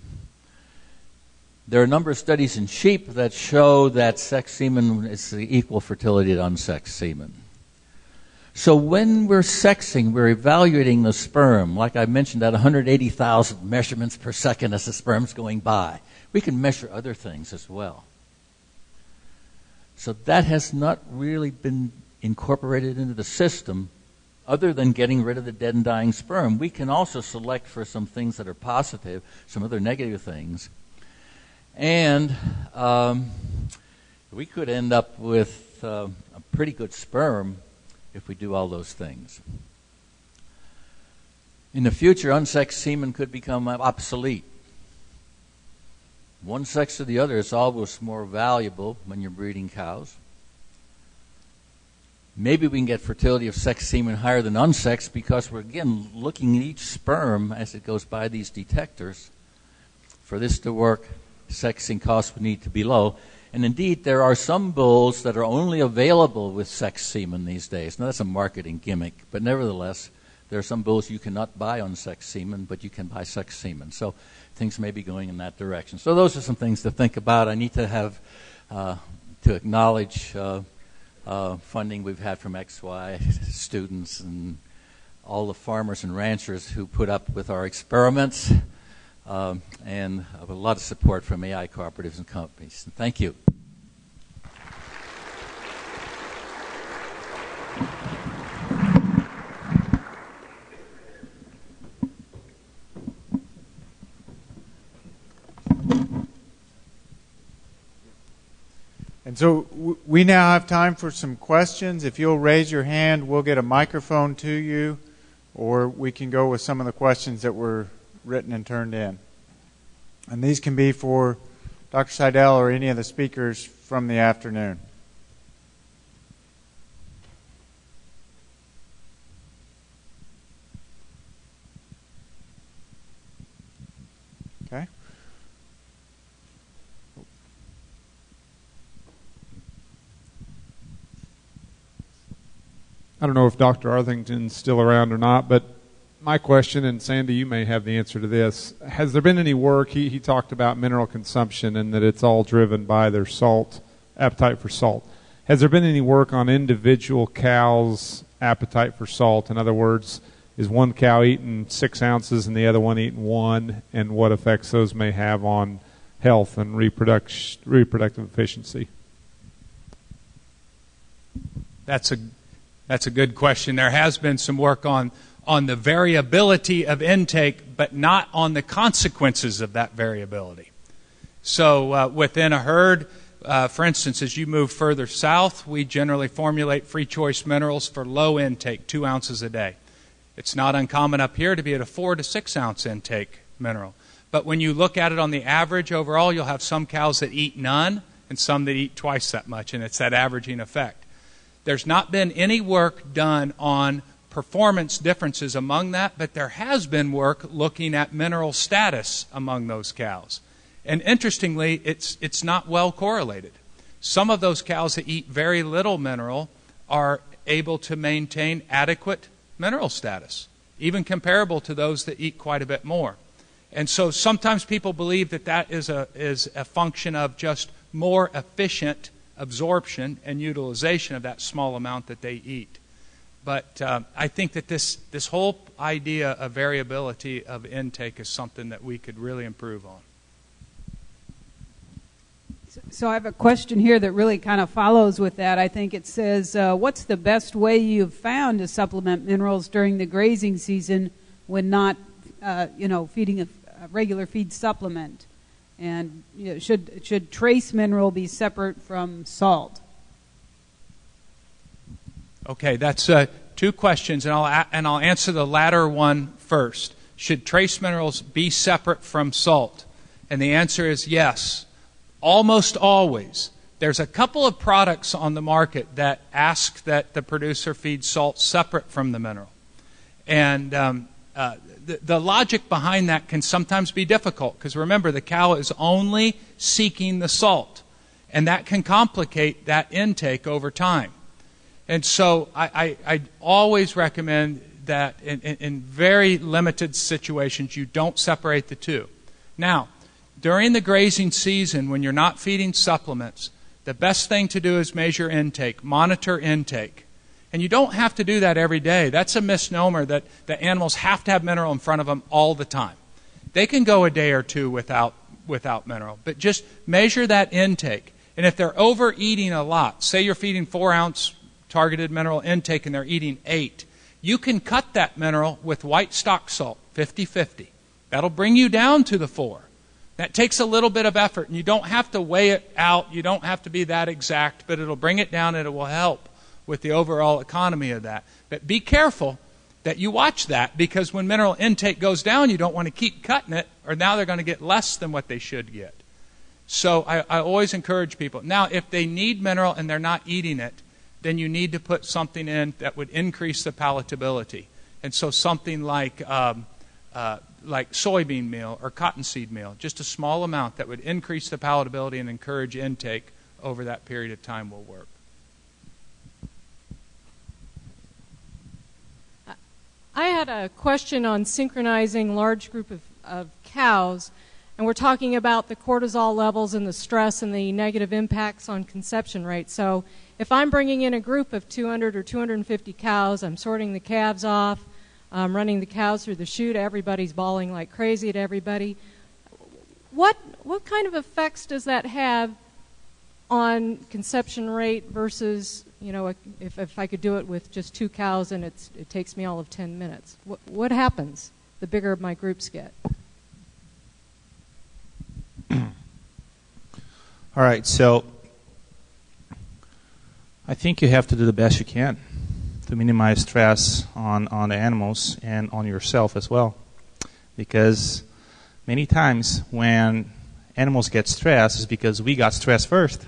There are a number of studies in sheep that show that sex semen is the equal fertility to unsexed semen. So when we're sexing, we're evaluating the sperm, like I mentioned, at 180,000 measurements per second as the sperm's going by. We can measure other things as well. So that has not really been incorporated into the system other than getting rid of the dead and dying sperm. We can also select for some things that are positive, some other negative things. And we could end up with a pretty good sperm if we do all those things. In the future, unsexed semen could become obsolete. One sex or the other is always more valuable when you're breeding cows. Maybe we can get fertility of sex semen higher than unsexed because we're, again, looking at each sperm as it goes by these detectors. For this to work, sexing costs would need to be low. And indeed, there are some bulls that are only available with sex semen these days. Now, that's a marketing gimmick, but nevertheless, there are some bulls you cannot buy on sex semen, but you can buy sex semen. So things may be going in that direction. So those are some things to think about. I need to have to acknowledge funding we've had from XY students and all the farmers and ranchers who put up with our experiments. And a lot of support from AI cooperatives and companies. Thank you. And so we now have time for some questions. If you'll raise your hand, we'll get a microphone to you, or we can go with some of the questions that were written and turned in. And these can be for Dr. Seidel or any of the speakers from the afternoon. Okay. I don't know if Dr. Arthington's still around or not, but my question, and Sandy, you may have the answer to this. Has there been any work, he talked about mineral consumption and that it's all driven by their salt, appetite for salt. Has there been any work on individual cows' appetite for salt? In other words, is one cow eating 6 ounces and the other one eating 1, and what effects those may have on health and reproductive efficiency? That's a good question. There has been some work on the variability of intake, but not on the consequences of that variability. So within a herd, for instance, as you move further south, we generally formulate free choice minerals for low intake, 2 ounces a day. It's not uncommon up here to be at a 4 to 6 ounce intake mineral. But when you look at it on the average overall, you'll have some cows that eat none and some that eat twice that much, and it's that averaging effect. There's not been any work done on performance differences among that, but there has been work looking at mineral status among those cows. And interestingly, it's not well correlated. Some of those cows that eat very little mineral are able to maintain adequate mineral status, even comparable to those that eat quite a bit more. And so sometimes people believe that is a function of just more efficient absorption and utilization of that small amount that they eat. But I think that this whole idea of variability of intake is something that we could really improve on. So I have a question here that really kind of follows with that. I think it says, what's the best way you've found to supplement minerals during the grazing season when not, feeding a regular feed supplement? And should trace mineral be separate from salt? Okay, that's 2 questions, and I'll answer the latter one first. Should trace minerals be separate from salt? And the answer is yes, almost always. There's a couple of products on the market that ask that the producer feed salt separate from the mineral. And the logic behind that can sometimes be difficult, because remember, the cow is only seeking the salt, and that can complicate that intake over time. And so I always recommend that in very limited situations you don't separate the two. Now, during the grazing season, when you're not feeding supplements, the best thing to do is measure intake, monitor intake. And you don't have to do that every day. That's a misnomer that the animals have to have mineral in front of them all the time. They can go a day or two without mineral, but just measure that intake. And if they're overeating a lot, say you're feeding 4 ounce targeted mineral intake and they're eating 8, you can cut that mineral with white stock salt, 50-50. That'll bring you down to the 4. That takes a little bit of effort, and you don't have to weigh it out. You don't have to be that exact, but it'll bring it down and it will help with the overall economy of that. But be careful that you watch that, because when mineral intake goes down, you don't want to keep cutting it, or now they're going to get less than what they should get. So I always encourage people. Now, if they need mineral and they're not eating it, then you need to put something in that would increase the palatability. And so something like soybean meal or cottonseed meal, just a small amount that would increase the palatability and encourage intake over that period of time will work. I had a question on synchronizing large group of cows, and we're talking about the cortisol levels and the stress and the negative impacts on conception rate. So if I'm bringing in a group of 200 or 250 cows, I'm sorting the calves off, running the cows through the chute, everybody's bawling like crazy at everybody. What kind of effects does that have on conception rate versus, if I could do it with just 2 cows and it takes me all of 10 minutes? What happens the bigger my groups get? All right, so I think you have to do the best you can to minimize stress on the animals and on yourself as well. Because many times when animals get stressed, it's because we got stressed first.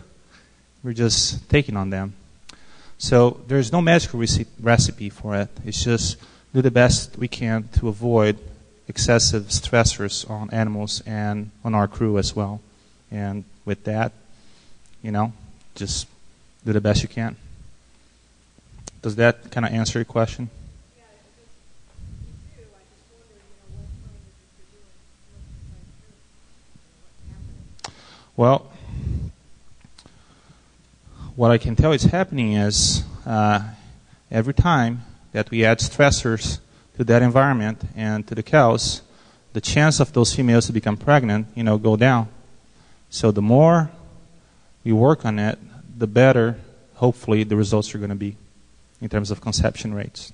We're just taking on them. So there's no magical recipe for it. It's just do the best we can to avoid excessive stressors on animals and on our crew as well. And with that, just do the best you can. Does that kind of answer your question? Yeah, you do. I just wonder, what kind of you're doing. Well, what I can tell is happening is every time that we add stressors to that environment and to the cows, the chance of those females to become pregnant, go down. So the more we work on it, the better, hopefully, the results are going to be in terms of conception rates.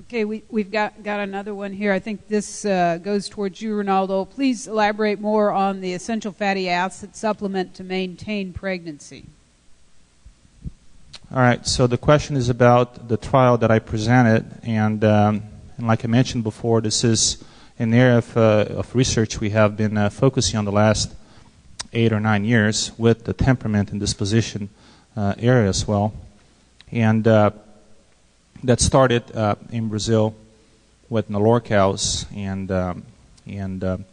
Okay, we've got another one here. I think this goes towards you, Ronaldo. Please elaborate more on the essential fatty acid supplement to maintain pregnancy. All right, so the question is about the trial that I presented, and like I mentioned before, this is an area of research we have been focusing on the last 8 or 9 years with the temperament and disposition area as well. And that started in Brazil with Nelore cows, and of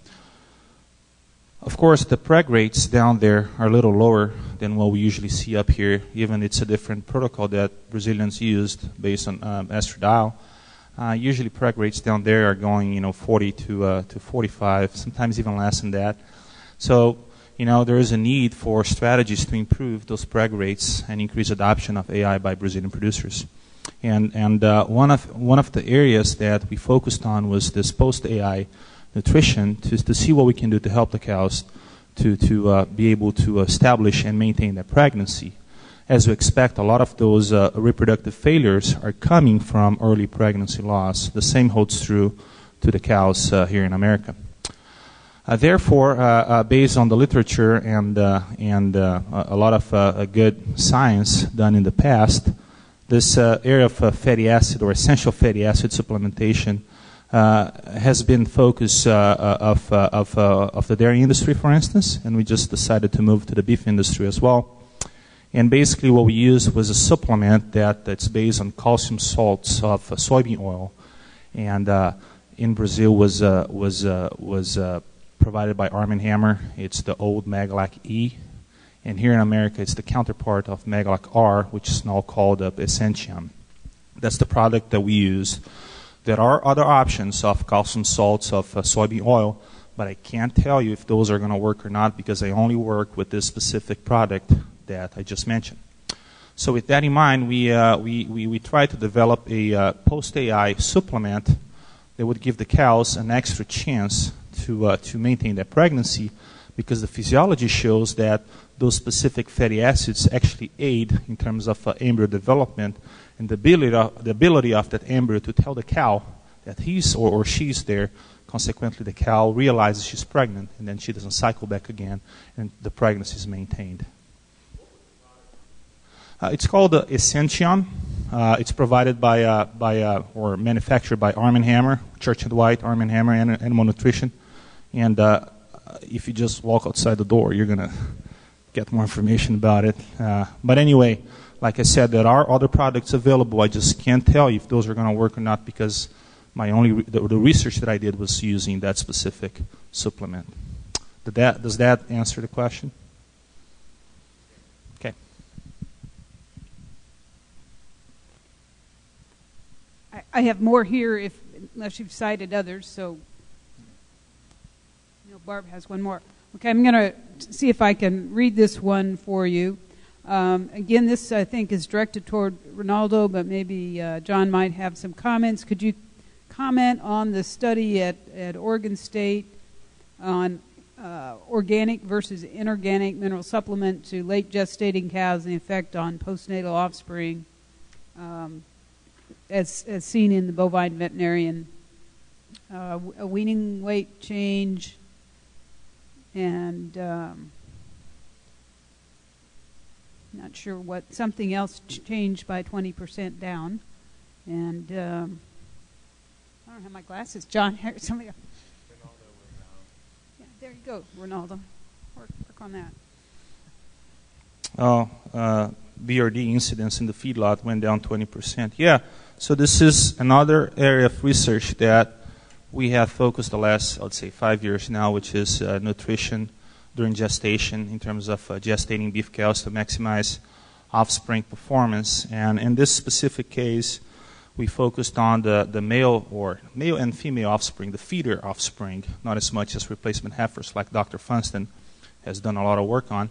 course the preg rates down there are a little lower than what we usually see up here. Even it's a different protocol that Brazilians used based on estradiol. Usually preg rates down there are going 40 to 45, sometimes even less than that. So there is a need for strategies to improve those preg rates and increase adoption of AI by Brazilian producers. And one of the areas that we focused on was this post-AI nutrition to see what we can do to help the cows to be able to establish and maintain their pregnancy. As we expect, a lot of those reproductive failures are coming from early pregnancy loss. The same holds true to the cows here in America. Therefore, based on the literature and a lot of good science done in the past, this area of fatty acid or essential fatty acid supplementation has been focus of the dairy industry, for instance, and we just decided to move to the beef industry as well. And basically, what we used was a supplement that's based on calcium salts of soybean oil, and in Brazil was provided by Arm & Hammer. It's the old Maglac E. And here in America, it's the counterpart of Maglac R, which is now called Essentium. That's the product that we use. There are other options of calcium salts of soybean oil, but I can't tell you if those are going to work or not because I only work with this specific product that I just mentioned. So with that in mind, we tried to develop a post-AI supplement that would give the cows an extra chance to maintain their pregnancy, because the physiology shows that those specific fatty acids actually aid in terms of embryo development and the ability of that embryo to tell the cow that he's or she's there. Consequently, the cow realizes she's pregnant, and then she doesn't cycle back again, and the pregnancy is maintained. It's called Essentium. It's provided by or manufactured by Arm & Hammer, Church & Dwight, Arm & Hammer, and Animal Nutrition. And if you just walk outside the door, you're going to get more information about it. But anyway, like I said, there are other products available. I just can't tell you if those are going to work or not because the research that I did was using that specific supplement. Does that answer the question? Okay. I have more here unless you've cited others, so Barb has one more. Okay, I'm going to see if I can read this one for you. Again, this I think is directed toward Ronaldo, but maybe John might have some comments. Could you comment on the study at Oregon State on organic versus inorganic mineral supplement to late gestating cows and the effect on postnatal offspring as seen in the bovine veterinarian, a weaning weight change, and not sure what, something else changed by 20% down. And I don't have my glasses. John, somebody else. Yeah, there you go, Ronaldo. Work on that. BRD incidence in the feedlot went down 20%. Yeah, so this is another area of research that we have focused the last, let's say, 5 years now, which is nutrition during gestation in terms of gestating beef cows to maximize offspring performance. And in this specific case, we focused on the male and female offspring, the feeder offspring, not as much as replacement heifers like Dr. Funston has done a lot of work on.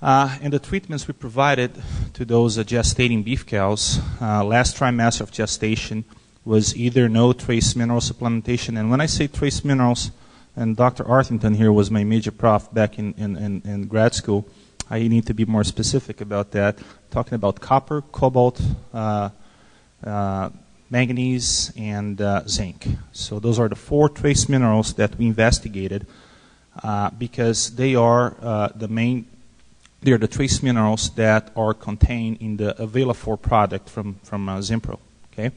And the treatments we provided to those gestating beef cows, last trimester of gestation, was either no trace mineral supplementation. And when I say trace minerals, and Dr. Arthington here was my major prof back in grad school, I need to be more specific about that. Talking about copper, cobalt, manganese, and zinc. So those are the 4 trace minerals that we investigated because they are they're the trace minerals that are contained in the Avela4 product from Zimpro. Okay,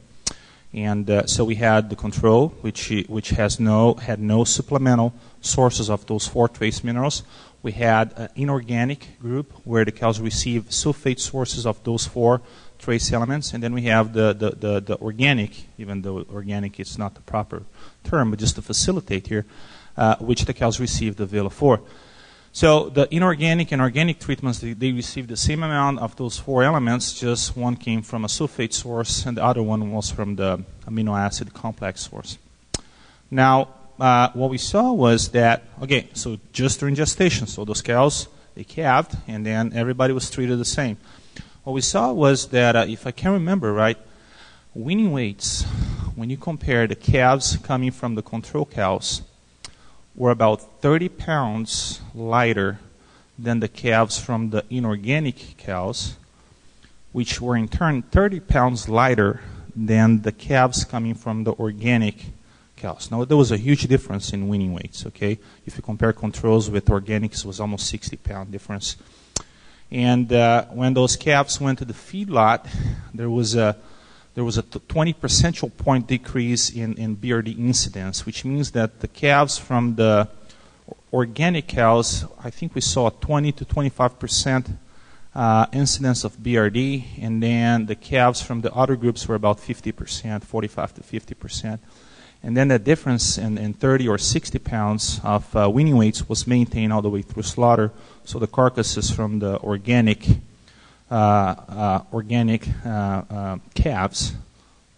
and so we had the control, which had no supplemental sources of those 4 trace minerals. We had an inorganic group where the cows receive sulfate sources of those 4 trace elements, and then we have the organic, even though organic is not the proper term, but just to facilitate here, which the cows received the Avela4. So the inorganic and organic treatments, they received the same amount of those 4 elements, just one came from a sulfate source and the other one was from the amino acid complex source. Now, what we saw was that, okay, so just during gestation, so those cows, they calved and then everybody was treated the same. What we saw was that, if I can remember right, weaning weights, when you compare the calves coming from the control cows, were about 30 pounds lighter than the calves from the inorganic cows, which were in turn 30 pounds lighter than the calves coming from the organic cows. Now, there was a huge difference in weaning weights, okay? If you compare controls with organics, it was almost 60-pound difference. And when those calves went to the feedlot, there was a 20 percentage point decrease in BRD incidence, which means that the calves from the organic cows, I think we saw a 20 to 25% incidence of BRD, and then the calves from the other groups were about 50%, 45 to 50%. And then the difference in 30 or 60 pounds of weaning weights was maintained all the way through slaughter. So the carcasses from the organic calves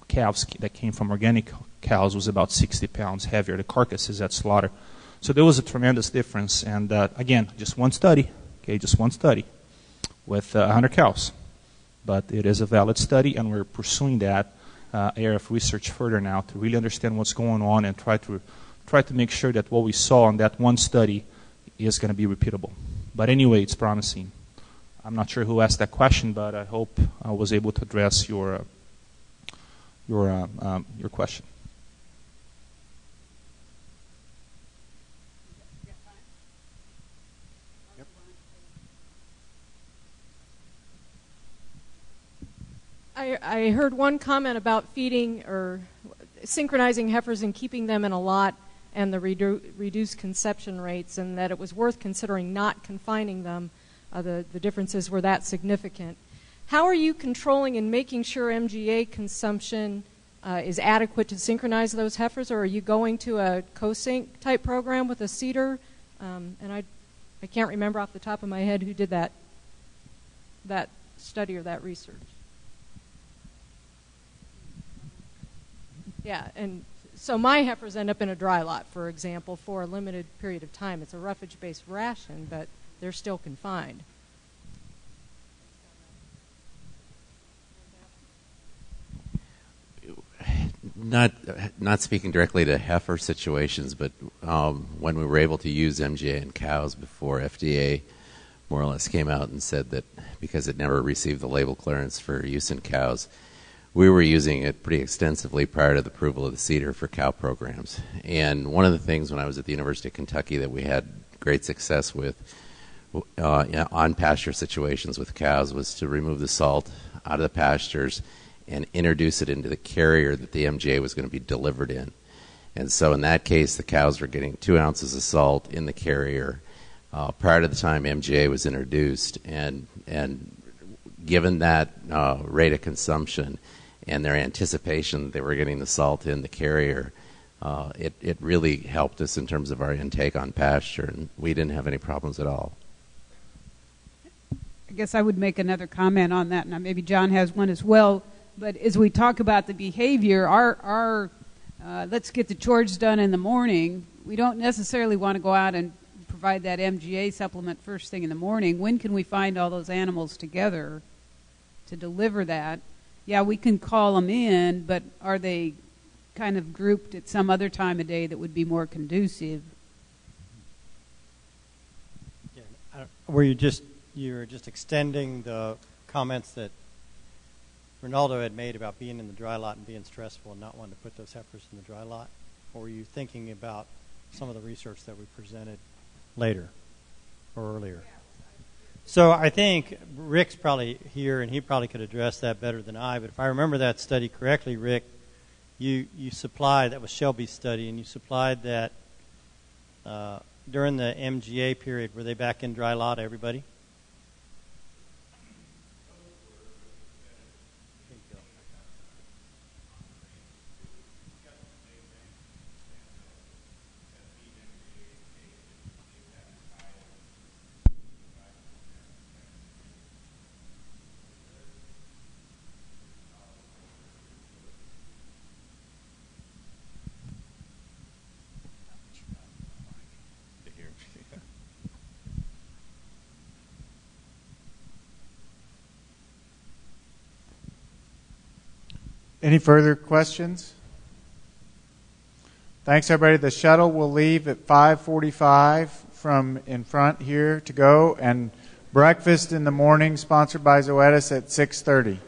that came from organic cows was about 60 pounds heavier, the carcasses at slaughter. So there was a tremendous difference. And again, just one study with 100 cows. But it is a valid study, and we're pursuing that area of research further now to really understand what's going on and try to make sure that what we saw in that one study is going to be repeatable. But anyway, it's promising. I'm not sure who asked that question, but I hope I was able to address your question. I heard one comment about feeding or synchronizing heifers and keeping them in a lot and the reduced conception rates, and that it was worth considering not confining them. The differences were that significant. How are you controlling and making sure MGA consumption is adequate to synchronize those heifers, or are you going to a co-sync type program with a cedar? And I can't remember off the top of my head who did that study or that research. Yeah, and so my heifers end up in a dry lot, for example, for a limited period of time. It's a roughage-based ration, but they're still confined. Not speaking directly to heifer situations, but when we were able to use MGA in cows before FDA more or less came out and said that because it never received the label clearance for use in cows, we were using it pretty extensively prior to the approval of the cedar for cow programs. And one of the things when I was at the University of Kentucky that we had great success with on pasture situations with cows was to remove the salt out of the pastures and introduce it into the carrier that the MGA was going to be delivered in. And so in that case, the cows were getting 2 ounces of salt in the carrier prior to the time MGA was introduced. And given that rate of consumption and their anticipation that they were getting the salt in the carrier, it really helped us in terms of our intake on pasture, and we didn't have any problems at all. I guess I would make another comment on that, and maybe John has one as well. But as we talk about the behavior, our let's get the chores done in the morning, we don't necessarily want to go out and provide that MGA supplement first thing in the morning. When can we find all those animals together to deliver that? Yeah, we can call them in, but are they kind of grouped at some other time of day that would be more conducive? Yeah, were you just extending the comments that Ronaldo had made about being in the dry lot and being stressful and not wanting to put those heifers in the dry lot? Or were you thinking about some of the research that we presented later or earlier? So I think Rick's probably here, and he probably could address that better than I. But if I remember that study correctly, Rick, you supplied, that was Shelby's study, and you supplied that during the MGA period, were they back in dry lot, everybody? Any further questions? Thanks, everybody. The shuttle will leave at 5:45 from in front here to go, and breakfast in the morning sponsored by Zoetis at 6:30.